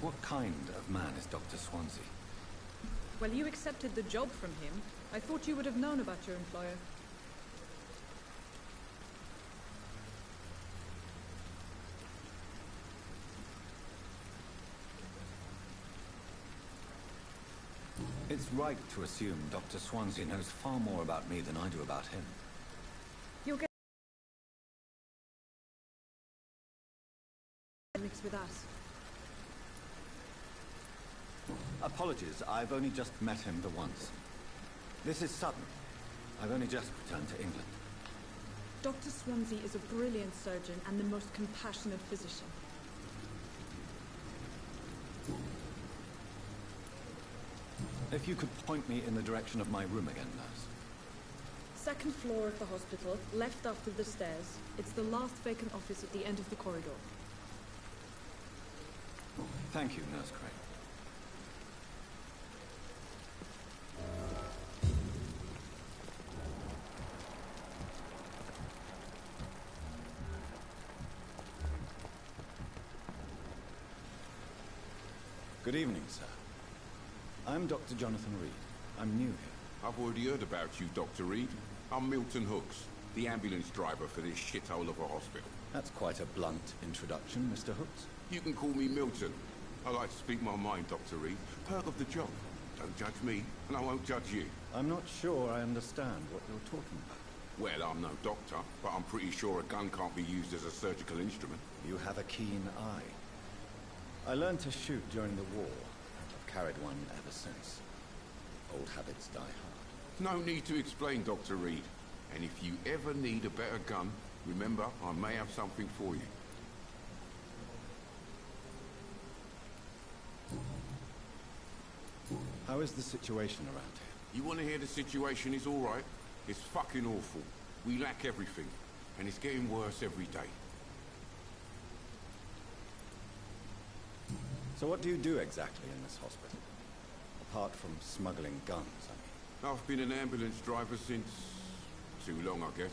What kind of man is Dr. Swansea? Well, you accepted the job from him. I thought you would have known about your employer. It's right to assume Dr. Swansea knows far more about me than I do about him. You'll get mixed with us. Apologies, I've only just met him the once. This is sudden. I've only just returned to England. Dr. Swansea is a brilliant surgeon and the most compassionate physician. If you could point me in the direction of my room again, nurse. Second floor of the hospital, left after the stairs. It's the last vacant office at the end of the corridor. Thank you, Nurse Crane. Good evening, sir. I'm Dr. Jonathan Reed. I'm new here. I've already heard about you, Dr. Reed. I'm Milton Hooks, the ambulance driver for this shithole of a hospital. That's quite a blunt introduction, Mr. Hooks. You can call me Milton. I like to speak my mind, Dr. Reed. Perk of the job. Don't judge me, and I won't judge you. I'm not sure I understand what you're talking about. Well, I'm no doctor, but I'm pretty sure a gun can't be used as a surgical instrument. You have a keen eye. I learned to shoot during the war. I've carried one ever since. Old habits die hard. No need to explain, Dr. Reed. And if you ever need a better gun, remember, I may have something for you. How is the situation around here? You want to hear the situation is all right? It's fucking awful. We lack everything, and it's getting worse every day. So what do you do exactly in this hospital? Apart from smuggling guns, I mean. I've been an ambulance driver since... too long, I guess.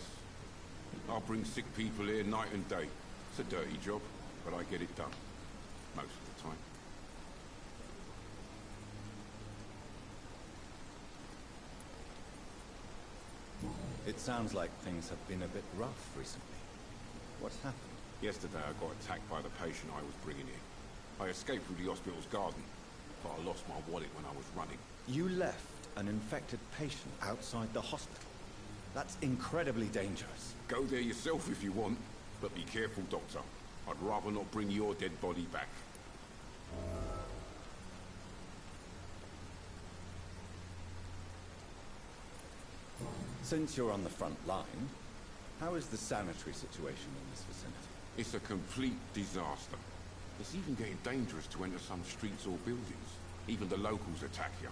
I bring sick people here night and day. It's a dirty job, but I get it done. Most of the time. It sounds like things have been a bit rough recently. What's happened? Yesterday I got attacked by the patient I was bringing in. I escaped through the hospital's garden, but I lost my wallet when I was running. You left an infected patient outside the hospital? That's incredibly dangerous. Go there yourself if you want, but be careful, Doctor. I'd rather not bring your dead body back. Since you're on the front line, how is the sanitary situation in this vicinity? It's a complete disaster. It's even getting dangerous to enter some streets or buildings. Even the locals attack you.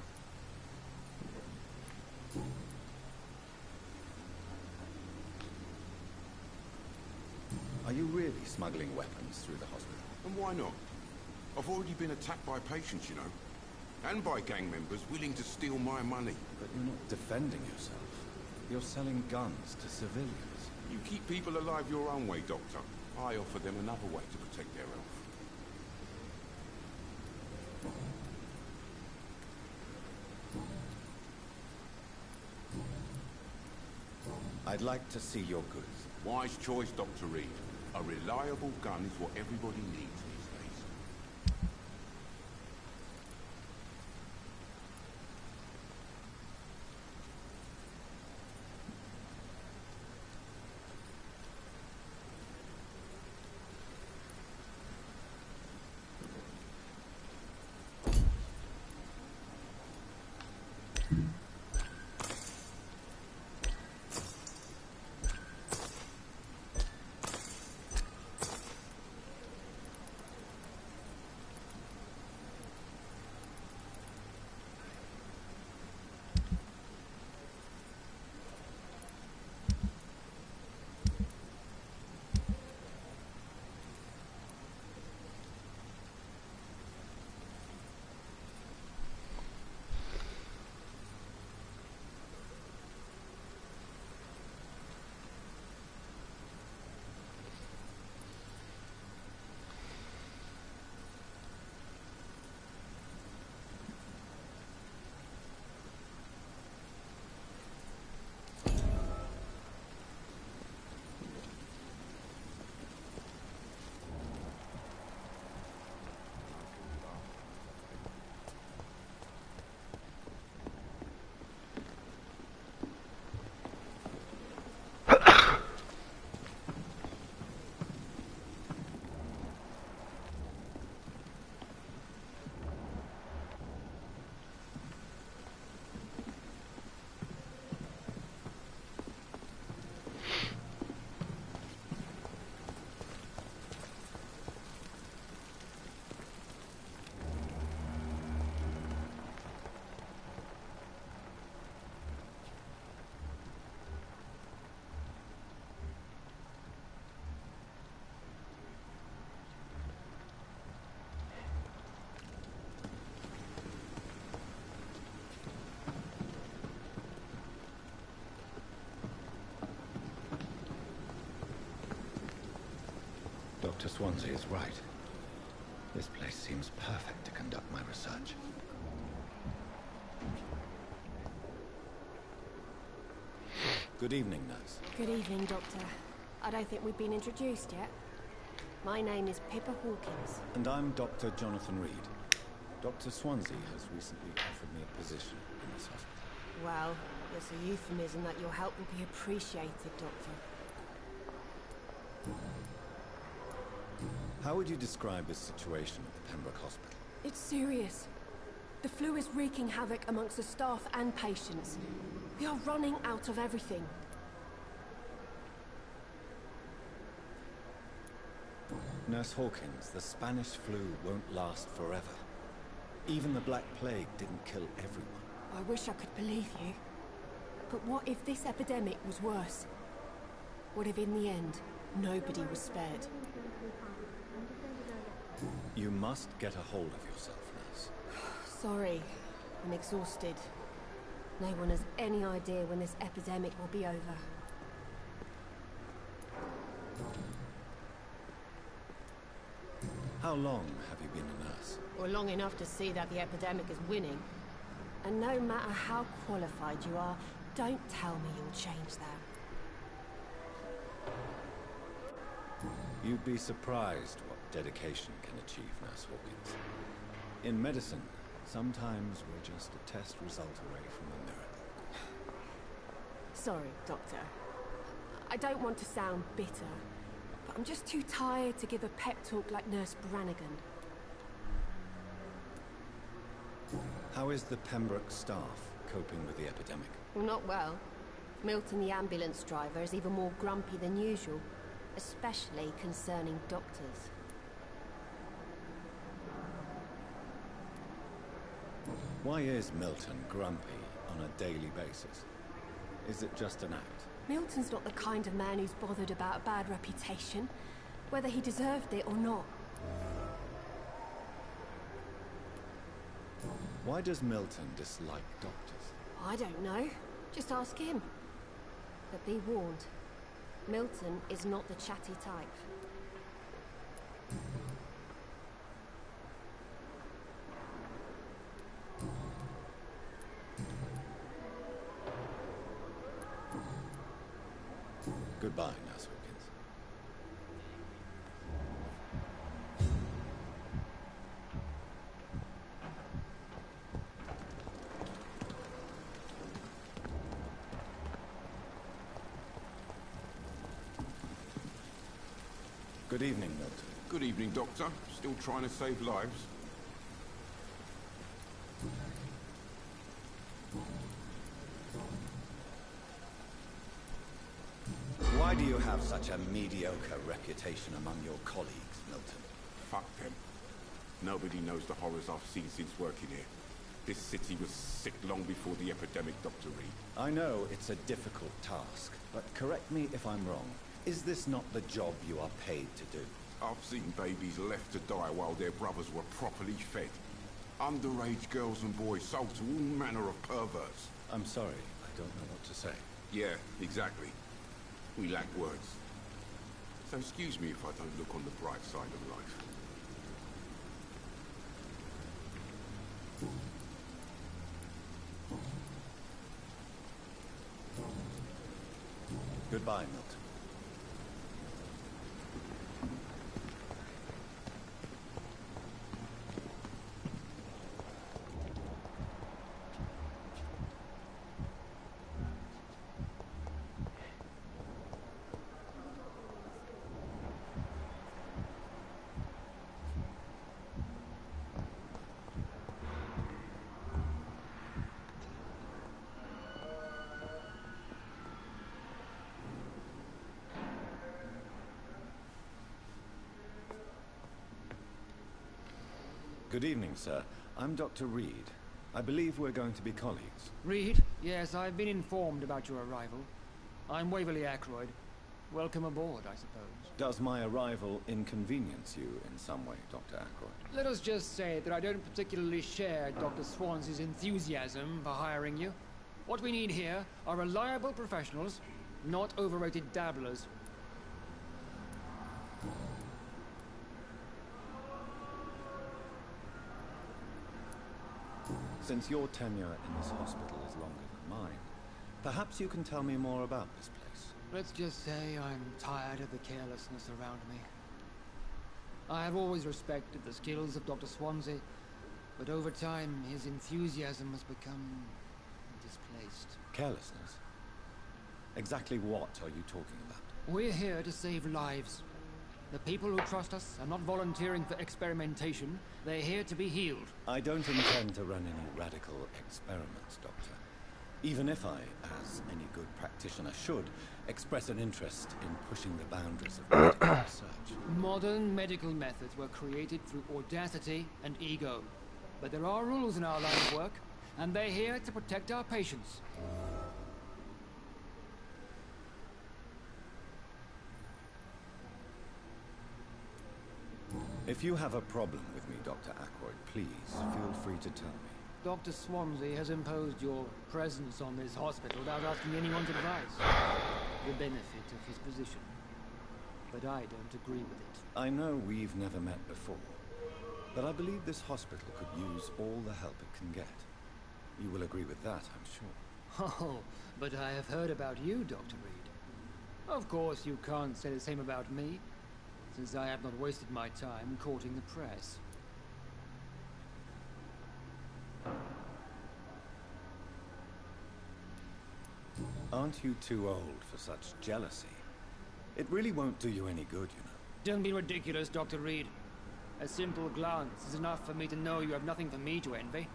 Are you really smuggling weapons through the hospital? And why not? I've already been attacked by patients, you know. And by gang members willing to steal my money. But you're not defending yourself. You're selling guns to civilians. You keep people alive your own way, Doctor. I offer them another way to protect their health. I'd like to see your goods. Wise choice, Dr. Reed. A reliable gun is what everybody needs these days. Dr. Swansea is right. This place seems perfect to conduct my research. Good evening, nurse. Good evening, Doctor. I don't think we've been introduced yet. My name is Pippa Hawkins. And I'm Dr. Jonathan Reed. Dr. Swansea has recently offered me a position in this hospital. Well, it's a euphemism that your help will be appreciated, Doctor. How would you describe the situation at the Pembroke Hospital? It's serious. The flu is wreaking havoc amongst the staff and patients. We are running out of everything. Nurse Hawkins, the Spanish flu won't last forever. Even the Black Plague didn't kill everyone. I wish I could believe you. But what if this epidemic was worse? What if in the end, nobody was spared? You must get a hold of yourself, nurse. Sorry, I'm exhausted. No one has any idea when this epidemic will be over. How long have you been a nurse? Well, long enough to see that the epidemic is winning. And no matter how qualified you are, don't tell me you'll change that. You'd be surprised what dedication can achieve, Nurse Hawkins. In medicine, sometimes we're just a test result away from a miracle. Sorry, Doctor. I don't want to sound bitter, but I'm just too tired to give a pep talk like Nurse Brannigan. How is the Pembroke staff coping with the epidemic? Well, not well. Milton, the ambulance driver, is even more grumpy than usual, especially concerning doctors. Why is Milton grumpy on a daily basis? Is it just an act? Milton's not the kind of man who's bothered about a bad reputation, whether he deserved it or not. Why does Milton dislike doctors? I don't know. Just ask him. But be warned, Milton is not the chatty type. Goodbye, Nurse Hawkins. Good evening, Milton. Good evening, Doctor. Still trying to save lives? Why do you have such a mediocre reputation among your colleagues, Milton? Fuck them. Nobody knows the horrors I've seen since working here. This city was sick long before the epidemic, Dr. Reed. I know it's a difficult task, but correct me if I'm wrong. Is this not the job you are paid to do? I've seen babies left to die while their brothers were properly fed. Underage girls and boys sold to all manner of perverts. I'm sorry, I don't know what to say. Yeah, exactly. We lack words. So excuse me if I don't look on the bright side of life. Goodbye, Milton. Good evening, sir. I'm Dr. Reed. I believe we're going to be colleagues. Reed? Yes, I've been informed about your arrival. I'm Waverly Ackroyd. Welcome aboard, I suppose. Does my arrival inconvenience you in some way, Dr. Ackroyd? Let us just say that I don't particularly share Dr. Swansea's enthusiasm for hiring you. What we need here are reliable professionals, not overrated dabblers. Since your tenure in this hospital is longer than mine, Perhaps you can tell me more about this place. Let's just say I'm tired of the carelessness around me. I have always respected the skills of Dr. Swansea, but over time his enthusiasm has become displaced. Carelessness? Exactly what are you talking about? We're here to save lives. The people who trust us are not volunteering for experimentation. They're here to be healed. I don't intend to run any radical experiments, Doctor. Even if I, as any good practitioner should, express an interest in pushing the boundaries of medical research. Modern medical methods were created through audacity and ego. But there are rules in our line of work, and they're here to protect our patients. If you have a problem with me, Dr. Ackroyd, please feel free to tell me. Dr. Swansea has imposed your presence on this hospital without asking anyone's advice. The benefit of his position. But I don't agree with it. I know we've never met before, but I believe this hospital could use all the help it can get. You will agree with that, I'm sure. Oh, but I have heard about you, Dr. Reed. Of course, you can't say the same about me, since I have not wasted my time courting the press. Aren't you too old for such jealousy? It really won't do you any good, you know. Don't be ridiculous, Dr. Reed. A simple glance is enough for me to know you have nothing for me to envy.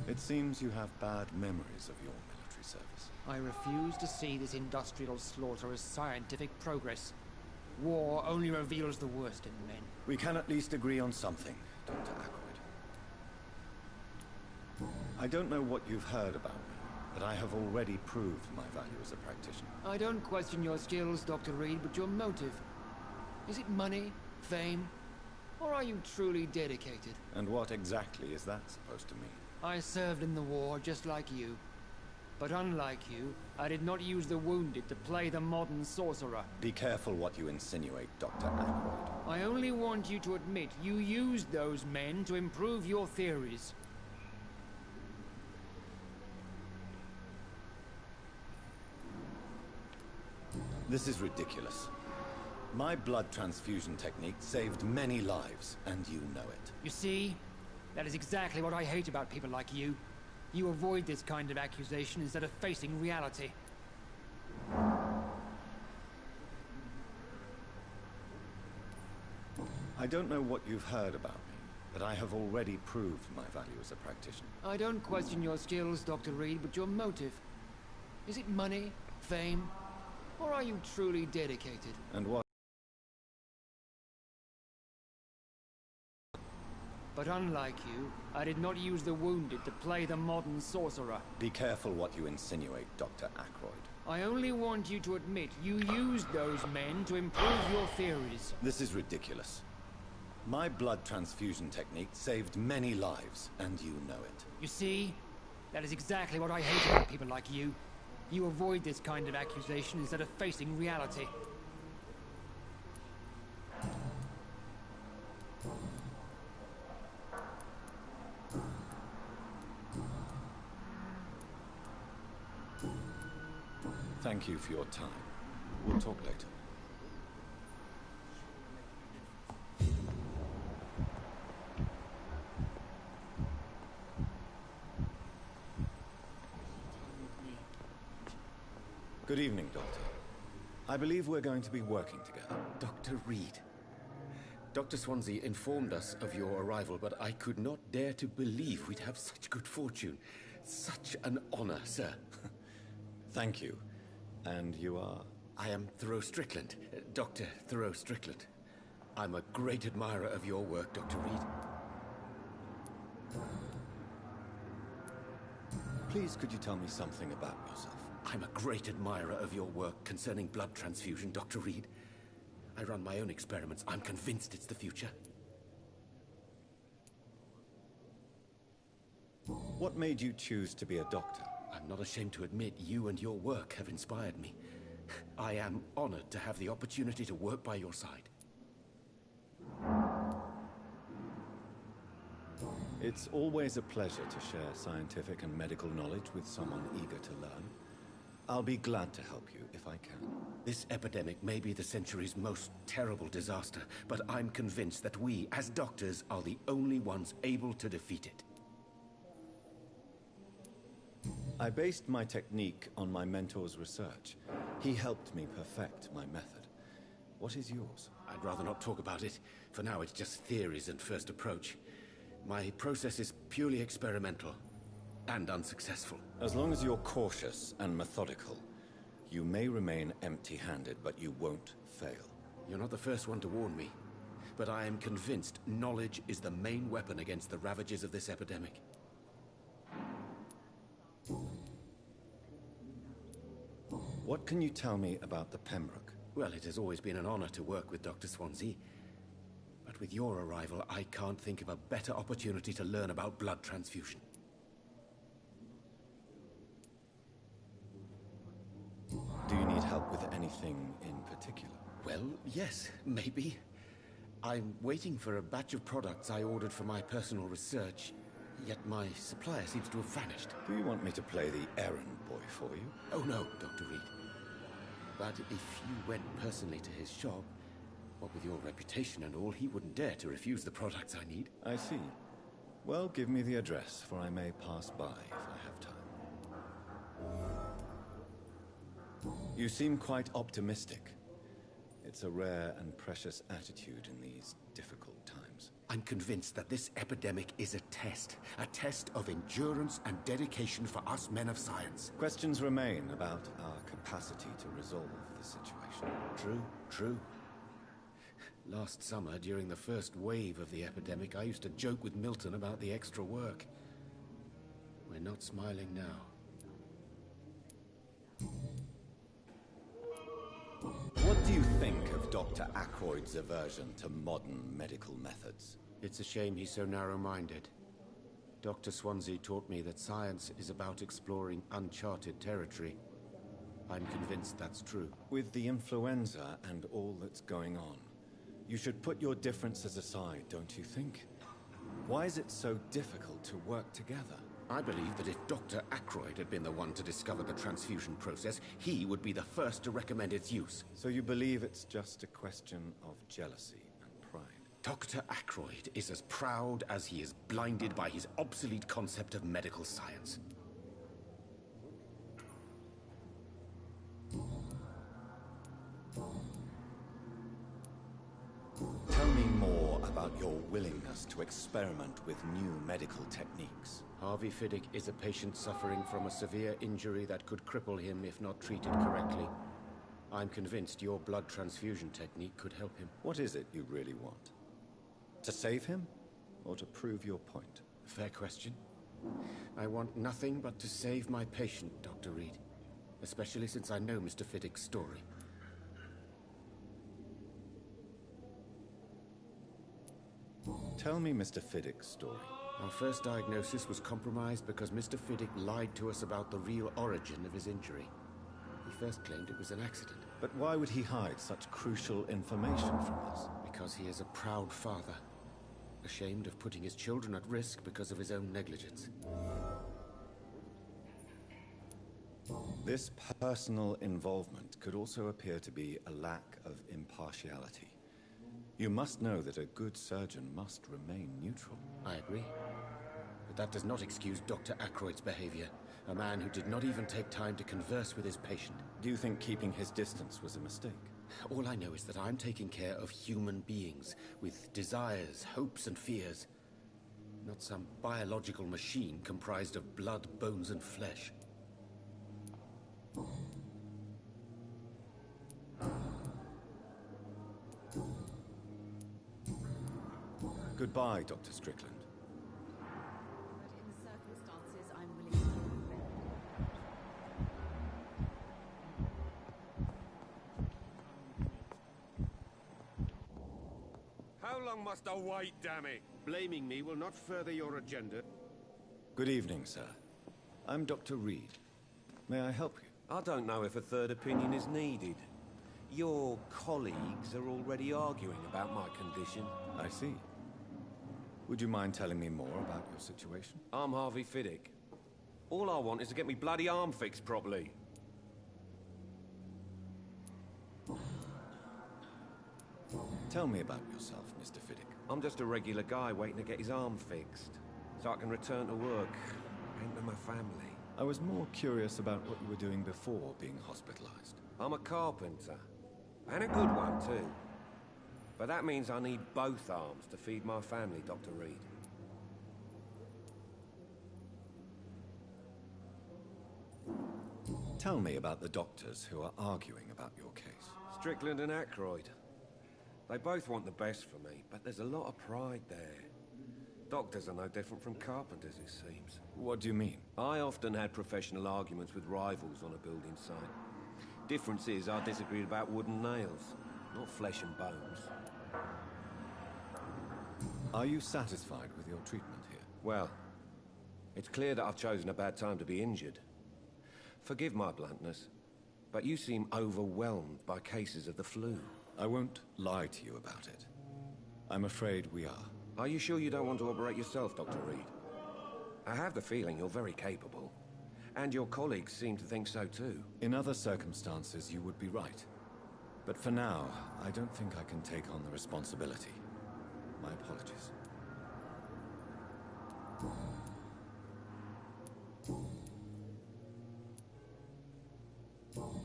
It seems you have bad memories of your military service. I refuse to see this industrial slaughter as scientific progress. War only reveals the worst in men. We can at least agree on something, Dr. Ackroyd. I don't know what you've heard about me, but I have already proved my value as a practitioner. I don't question your skills, Dr. Reed, but your motive. Is it money, fame, or are you truly dedicated? And what exactly is that supposed to mean? I served in the war just like you. But unlike you, I did not use the wounded to play the modern sorcerer. Be careful what you insinuate, Dr. Ackroyd. I only want you to admit you used those men to improve your theories. This is ridiculous. My blood transfusion technique saved many lives, and you know it. You see? That is exactly what I hate about people like you. You avoid this kind of accusation instead of facing reality. I don't know what you've heard about me, but I have already proved my value as a practitioner. I don't question your skills, Dr. Reed, but your motive. Is it money, fame, or are you truly dedicated? And what? But unlike you, I did not use the wounded to play the modern sorcerer. Be careful what you insinuate, Dr. Ackroyd. I only want you to admit you used those men to improve your theories. This is ridiculous. My blood transfusion technique saved many lives, and you know it. You see? That is exactly what I hate about people like you. You avoid this kind of accusation instead of facing reality. Thank you for your time. We'll talk later. Good evening, Doctor. I believe we're going to be working together. Dr. Reed. Dr. Swansea informed us of your arrival, but I could not dare to believe we'd have such good fortune. Such an honor, sir. Thank you. And you are? I am Thoreau Strickland, Dr. Thoreau Strickland. I'm a great admirer of your work, Dr. Reed. Please, could you tell me something about yourself? I'm a great admirer of your work concerning blood transfusion, Dr. Reed. I run my own experiments. I'm convinced it's the future. What made you choose to be a doctor? I'm I'm not ashamed to admit you and your work have inspired me. I am honored to have the opportunity to work by your side. It's always a pleasure to share scientific and medical knowledge with someone eager to learn. I'll be glad to help you if I can. This epidemic may be the century's most terrible disaster, but I'm convinced that we, as doctors, are the only ones able to defeat it. I based my technique on my mentor's research. He helped me perfect my method. What is yours? I'd rather not talk about it. For now, it's just theories and first approach. My process is purely experimental and unsuccessful. As long as you're cautious and methodical, you may remain empty-handed, but you won't fail. You're not the first one to warn me, but I am convinced knowledge is the main weapon against the ravages of this epidemic. What can you tell me about the Pembroke? Well, it has always been an honor to work with Dr. Swansea. But with your arrival, I can't think of a better opportunity to learn about blood transfusion. Do you need help with anything in particular? Well, yes, maybe. I'm waiting for a batch of products I ordered for my personal research, yet my supplier seems to have vanished. Do you want me to play the errand boy for you? Oh no, Dr. Reed. But if you went personally to his shop, what with your reputation and all, he wouldn't dare to refuse the products I need. I see. Well, give me the address, for I may pass by if I have time. You seem quite optimistic. It's a rare and precious attitude in these difficult times. I'm convinced that this epidemic is a test of endurance and dedication for us men of science. Questions remain about our capacity to resolve the situation. True. Last summer, during the first wave of the epidemic, I used to joke with Milton about the extra work. We're not smiling now. What do you think of Dr. Ackroyd's aversion to modern medical methods? It's a shame he's so narrow-minded. Dr. Swansea taught me that science is about exploring uncharted territory. I'm convinced that's true. With the influenza and all that's going on, you should put your differences aside, don't you think? Why is it so difficult to work together? I believe that if Dr. Ackroyd had been the one to discover the transfusion process, he would be the first to recommend its use. So you believe it's just a question of jealousy and pride? Dr. Ackroyd is as proud as he is blinded by his obsolete concept of medical science. Tell me more about your willingness to experiment with new medical techniques. Harvey Fiddick is a patient suffering from a severe injury that could cripple him if not treated correctly. I'm convinced your blood transfusion technique could help him. What is it you really want? To save him? Or to prove your point? Fair question. I want nothing but to save my patient, Dr. Reed. Especially since I know Mr. Fiddick's story. Tell me Mr. Fiddick's story. Our first diagnosis was compromised because Mr. Fiddick lied to us about the real origin of his injury. He first claimed it was an accident. But why would he hide such crucial information from us? Because he is a proud father, ashamed of putting his children at risk because of his own negligence. This personal involvement could also appear to be a lack of impartiality. You must know that a good surgeon must remain neutral. I agree. But that does not excuse Dr. Ackroyd's behavior. A man who did not even take time to converse with his patient. Do you think keeping his distance was a mistake? All I know is that I'm taking care of human beings with desires, hopes, and fears. Not some biological machine comprised of blood, bones, and flesh. Goodbye, Dr. Strickland. But in circumstances, I'm willing to How long must I wait, damn it? Blaming me will not further your agenda. Good evening, sir. I'm Dr. Reed. May I help you? I don't know if a third opinion is needed. Your colleagues are already arguing about my condition. I see. Would you mind telling me more about your situation? I'm Harvey Fiddick. All I want is to get me bloody arm fixed properly. Tell me about yourself, Mr. Fiddick. I'm just a regular guy waiting to get his arm fixed, so I can return to work and to my family. I was more curious about what you were doing before being hospitalized. I'm a carpenter, and a good one too. But that means I need both arms to feed my family, Dr. Reed. Tell me about the doctors who are arguing about your case. Strickland and Aykroyd. They both want the best for me, but there's a lot of pride there. Doctors are no different from carpenters, it seems. What do you mean? I often had professional arguments with rivals on a building site. Difference is I disagreed about wooden nails, not flesh and bones. Are you satisfied with your treatment here? Well, it's clear that I've chosen a bad time to be injured. Forgive my bluntness, but you seem overwhelmed by cases of the flu. I won't lie to you about it. I'm afraid we are. Are you sure you don't want to operate yourself, Dr. Reed? I have the feeling you're very capable. And your colleagues seem to think so too. In other circumstances, you would be right. But for now, I don't think I can take on the responsibility. My apologies.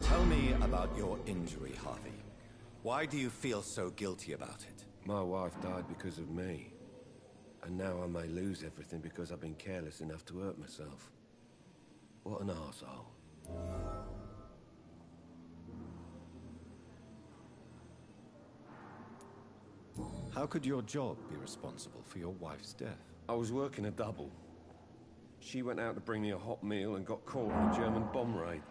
Tell me about your injury, Harvey. Why do you feel so guilty about it? My wife died because of me. And now I may lose everything because I've been careless enough to hurt myself. What an arsehole. How could your job be responsible for your wife's death? I was working a double. She went out to bring me a hot meal and got caught in a German bomb raid.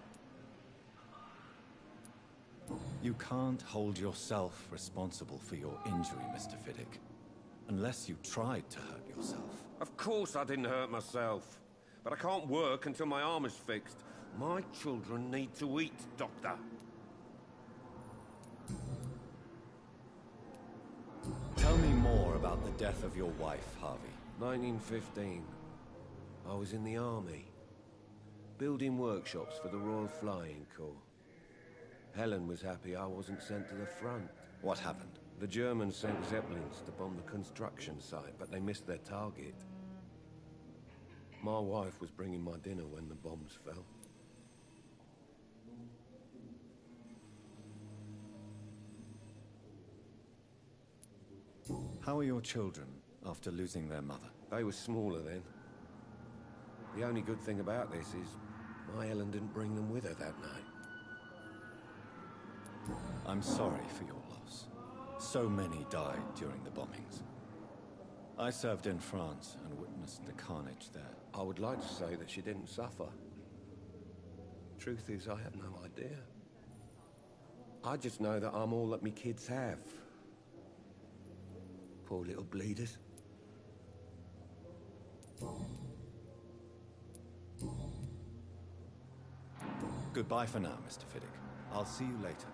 You can't hold yourself responsible for your injury, Mr. Fiddick. Unless you tried to hurt yourself. Of course I didn't hurt myself. But I can't work until my arm is fixed. My children need to eat, Doctor. Tell me more about the death of your wife, Harvey. 1915. I was in the army. Building workshops for the Royal Flying Corps. Helen was happy I wasn't sent to the front. What happened? The Germans sent Zeppelins to bomb the construction site, but they missed their target. My wife was bringing my dinner when the bombs fell. How are your children after losing their mother? They were smaller then. The only good thing about this is my Helen didn't bring them with her that night. I'm sorry for your loss. So many died during the bombings. I served in France and witnessed the carnage there. I would like to say that she didn't suffer. Truth is, I have no idea. I just know that I'm all that me kids have. Poor little bleeders. Goodbye for now, Mr. Fiddick. I'll see you later.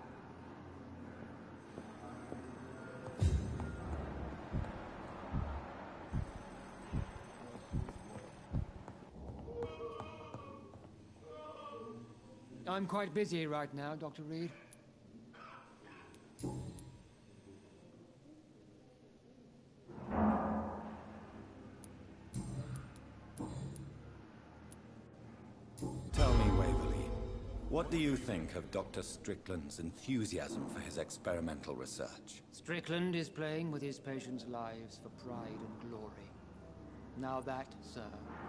I'm quite busy right now, Dr. Reed. Tell me, Waverly, what do you think of Dr. Strickland's enthusiasm for his experimental research? Strickland is playing with his patients' lives for pride and glory. Now that, sir,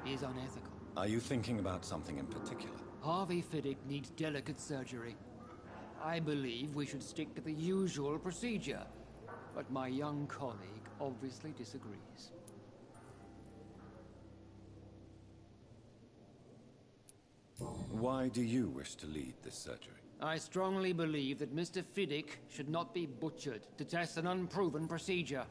is unethical. Are you thinking about something in particular? Harvey Fiddick needs delicate surgery. I believe we should stick to the usual procedure, but my young colleague obviously disagrees. Why do you wish to lead this surgery? I strongly believe that Mr. Fiddick should not be butchered to test an unproven procedure.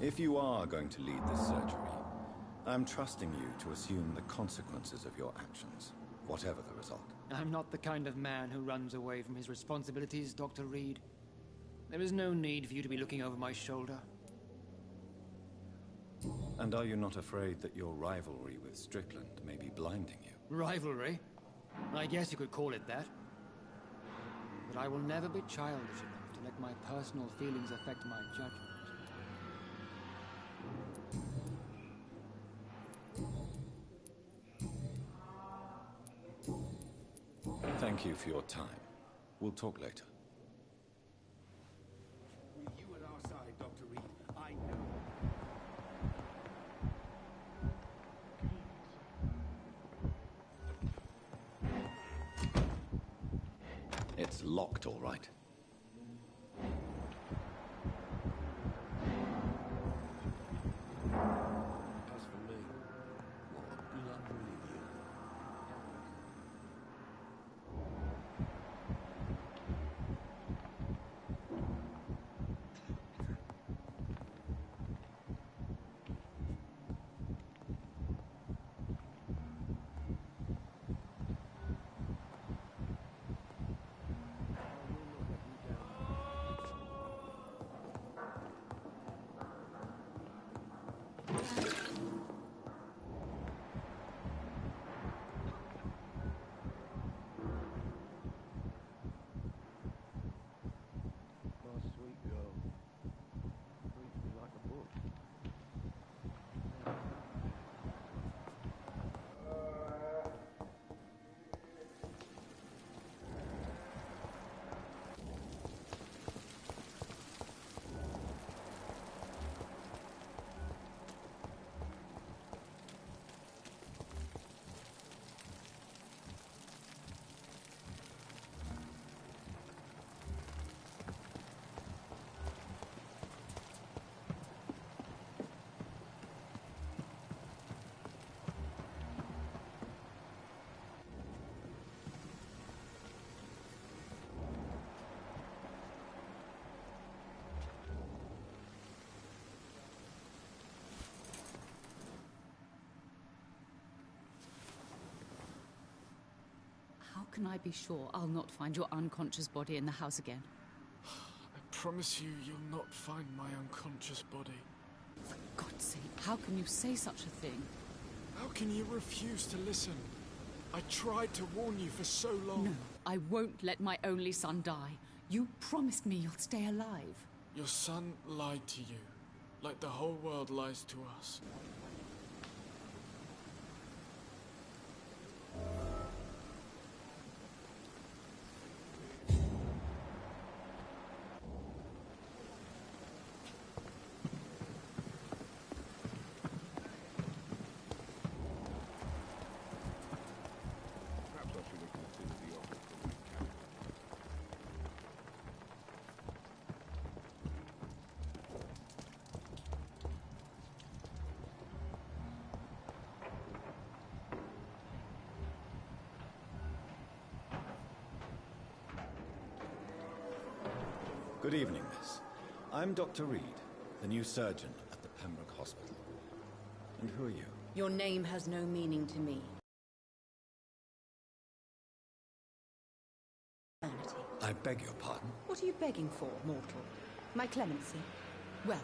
If you are going to lead this surgery, I'm trusting you to assume the consequences of your actions, whatever the result. I'm not the kind of man who runs away from his responsibilities, Dr. Reed. There is no need for you to be looking over my shoulder. And are you not afraid that your rivalry with Strickland may be blinding you? Rivalry? I guess you could call it that. But I will never be childish enough to let my personal feelings affect my judgment. Thank you for your time. We'll talk later. With you at our side, Dr. Reed, I know. It's locked, all right. As for me, what a blundering idiot. My sweet girl. Reads me like a book. How can I be sure I'll not find your unconscious body in the house again? I promise you, you'll not find my unconscious body. For God's sake, how can you say such a thing? How can you refuse to listen? I tried to warn you for so long. No, I won't let my only son die. You promised me you'll stay alive. Your son lied to you, like the whole world lies to us. Perhaps I should have considered the offer from that captain. Good evening, miss. I'm Dr. Reed, the new surgeon at the Pembroke Hospital. And who are you? Your name has no meaning to me. I beg your pardon? What are you begging for, mortal? My clemency? Well,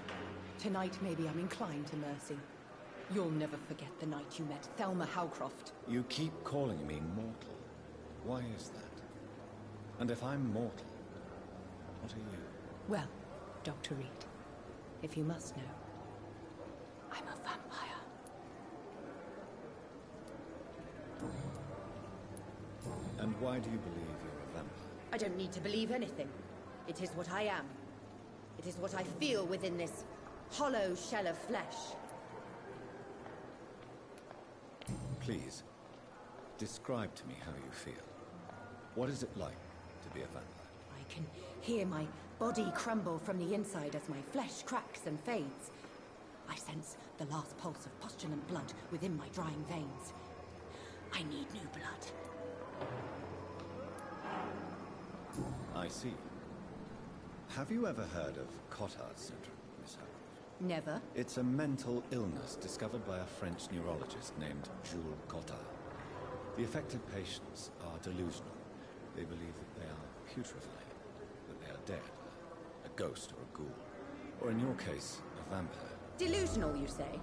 tonight maybe I'm inclined to mercy. You'll never forget the night you met Thelma Howcroft. You keep calling me mortal. Why is that? And if I'm mortal, what are you? Well, Dr. Reed, if you must know, I'm a vampire. And why do you believe you're a vampire? I don't need to believe anything. It is what I am. It is what I feel within this hollow shell of flesh. Please, describe to me how you feel. What is it like to be a vampire? I can hear my body crumble from the inside as my flesh cracks and fades. I sense the last pulse of postulant blood within my drying veins. I need new blood. I see. Have you ever heard of Cotard's syndrome, Miss Howcroft? Never. It's a mental illness discovered by a French neurologist named Jules Cottard. The affected patients are delusional. They believe that they are putrefied, that they are dead, a ghost or a ghoul, or in your case, a vampire. Delusional, you say?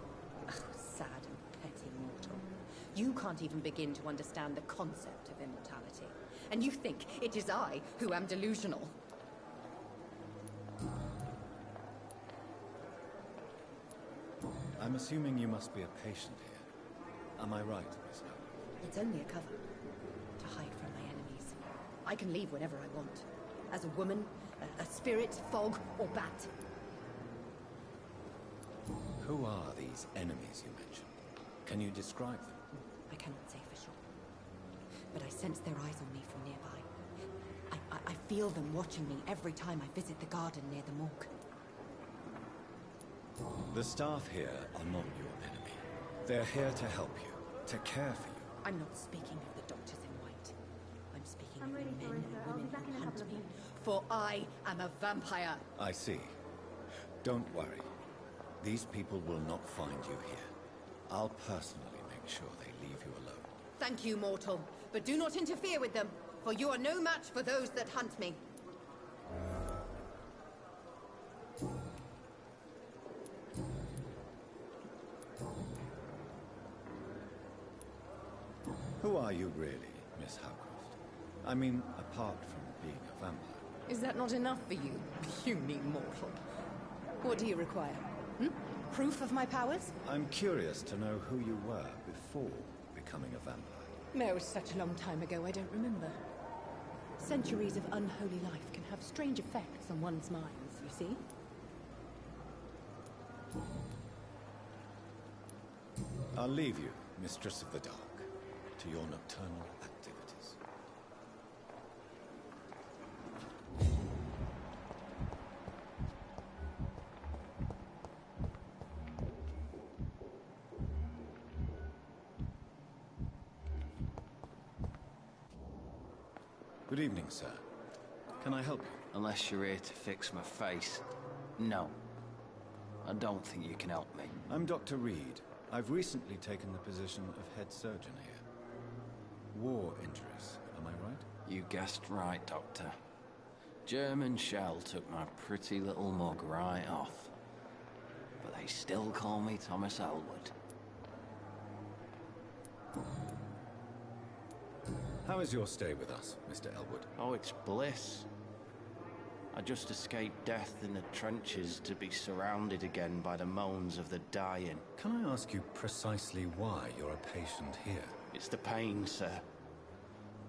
Ugh, sad and petty mortal. You can't even begin to understand the concept of immortality. And you think it is I who am delusional. I'm assuming you must be a patient here. Am I right, Miss Howard? It's only a cover. To hide from my enemies. I can leave whenever I want. As a woman, a spirit, fog, or bat. Who are these enemies you mentioned? Can you describe them? I cannot say for sure. But I sense their eyes on me from nearby. I feel them watching me every time I visit the garden near the morgue. The staff here are not your enemy. They're here to help you, to care for you. I'm not speaking of the doctors in white. I'm speaking of the men and women who hunt me. For I am a vampire. I see. Don't worry. These people will not find you here. I'll personally make sure they leave you alone. Thank you, mortal. But do not interfere with them, for you are no match for those that hunt me. Who are you really, Miss Howcroft? I mean, apart from being a vampire. Is that not enough for you, puny mortal? What do you require? Proof of my powers? I'm curious to know who you were before becoming a vampire. No, such a long time ago, I don't remember. Centuries of unholy life can have strange effects on one's minds, you see? I'll leave you, Mistress of the Dark, to your nocturnal activities. Good evening, sir. Can I help you? Unless you're here to fix my face. No. I don't think you can help me. I'm Dr. Reed. I've recently taken the position of head surgeon here. War injuries, am I right? You guessed right, Doctor. German shell took my pretty little mug right off. But they still call me Thomas Elwood. How is your stay with us, Mr. Elwood? Oh, it's bliss. I just escaped death in the trenches to be surrounded again by the moans of the dying. Can I ask you precisely why you're a patient here? It's the pain, sir.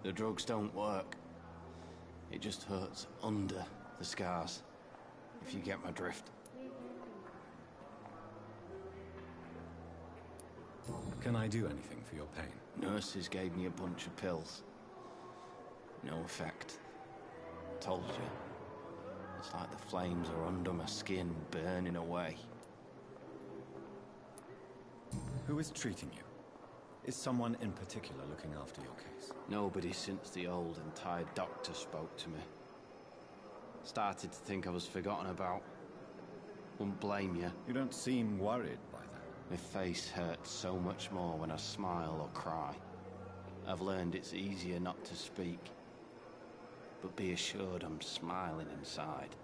The drugs don't work. It just hurts under the scars, if you get my drift. Can I do anything for your pain? Nurses gave me a bunch of pills. No effect. Told you. It's like the flames are under my skin, burning away. Who is treating you? Is someone in particular looking after your case? Nobody since the old and tired doctor spoke to me. Started to think I was forgotten about. Wouldn't blame you. You don't seem worried by that. My face hurts so much more when I smile or cry. I've learned it's easier not to speak. But be assured I'm smiling inside.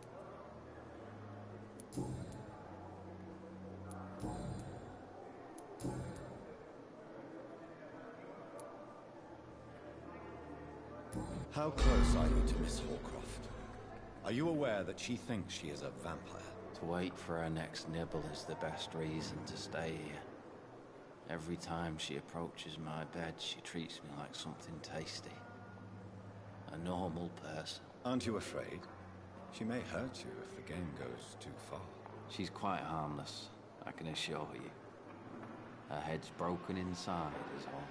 How close are you to Miss Hallcroft? Are you aware that she thinks she is a vampire? To wait for her next nibble is the best reason to stay here. Every time she approaches my bed, she treats me like something tasty. A normal person. Aren't you afraid? She may hurt you if the game goes too far. She's quite harmless, I can assure you. Her head's broken inside is all.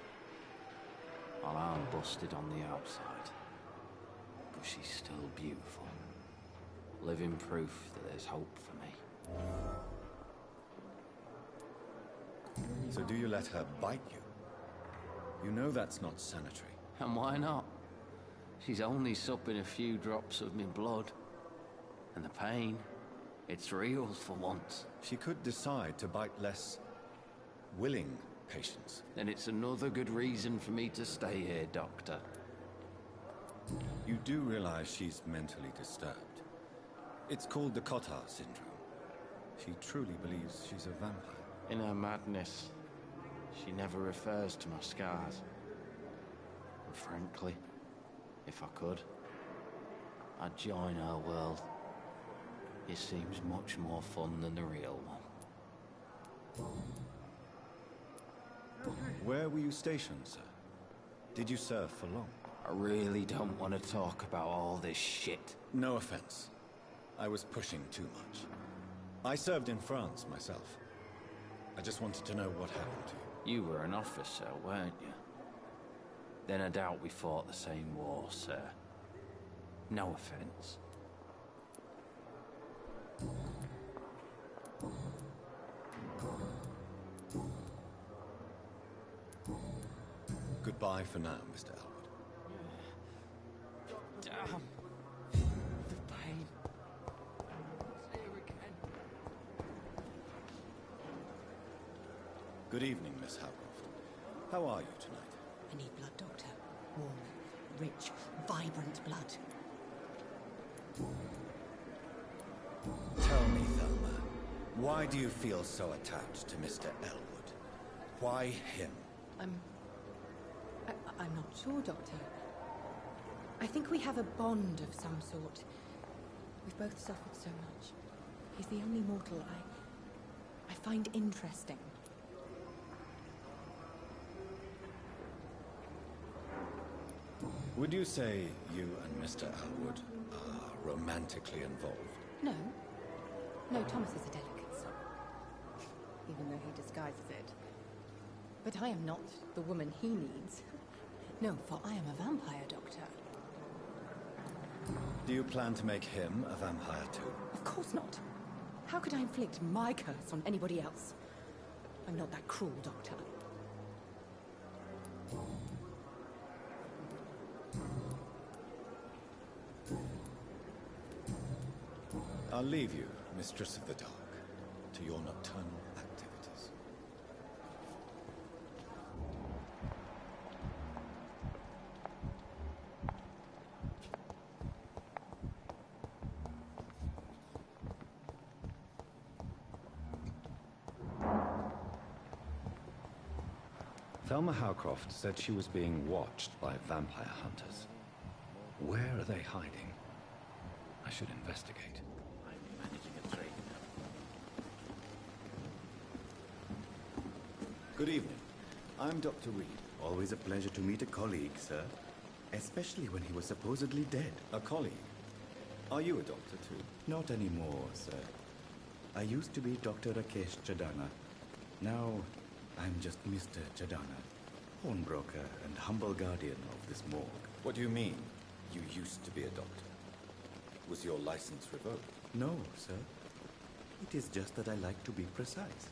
While I'm busted on the outside. But she's still beautiful. Living proof that there's hope for me. So do you let her bite you? You know that's not sanitary. And why not? She's only supping a few drops of my blood. And the pain, It's real for once. She could decide to bite less willing patients. Then it's another good reason for me to stay here, Doctor. You do realize she's mentally disturbed. It's called the Cotard syndrome. She truly believes she's a vampire. In her madness, she never refers to my scars. And frankly, if I could, I'd join her world. It seems much more fun than the real one. Where were you stationed, sir? Did you serve for long? I really don't want to talk about all this shit. No offense. I was pushing too much. I served in France myself. I just wanted to know what happened to you. You were an officer, weren't you? Then I doubt we fought the same war, sir. No offense. Goodbye for now, Mr. Elwood. Damn. The pain. It's here again. Good evening, Miss Howcroft. How are you tonight? I need blood, Doctor. Warm, rich, vibrant blood. Tell me, Thelma, why do you feel so attached to Mr. Elwood? Why him? I'm not sure, Doctor. I think we have a bond of some sort. We've both suffered so much. He's the only mortal I find interesting. Would you say you and Mr. Elwood are romantically involved? No. No, Thomas is a delicate soul. Even though he disguises it. But I am not the woman he needs. No, for I am a vampire, Doctor. Do you plan to make him a vampire too? Of course not. How could I inflict my curse on anybody else? I'm not that cruel, Doctor. I'll leave you, Mistress of the Dark, to your nocturnal activities. Thelma Howcroft said she was being watched by vampire hunters. Where are they hiding? I should investigate. Good evening. I'm Dr. Reed. Always a pleasure to meet a colleague, sir. Especially when he was supposedly dead. A colleague? Are you a doctor too? Not anymore, sir. I used to be Dr. Rakesh Chadana. Now, I'm just Mr. Chadana, pawnbroker and humble guardian of this morgue. What do you mean, you used to be a doctor? Was your license revoked? No, sir. It is just that I like to be precise.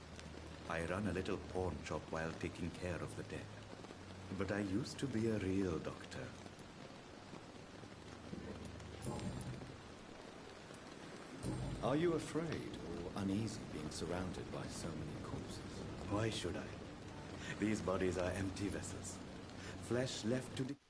I run a little pawn shop while taking care of the dead. But I used to be a real doctor. Are you afraid or uneasy being surrounded by so many corpses? Why should I? These bodies are empty vessels. Flesh left to decay.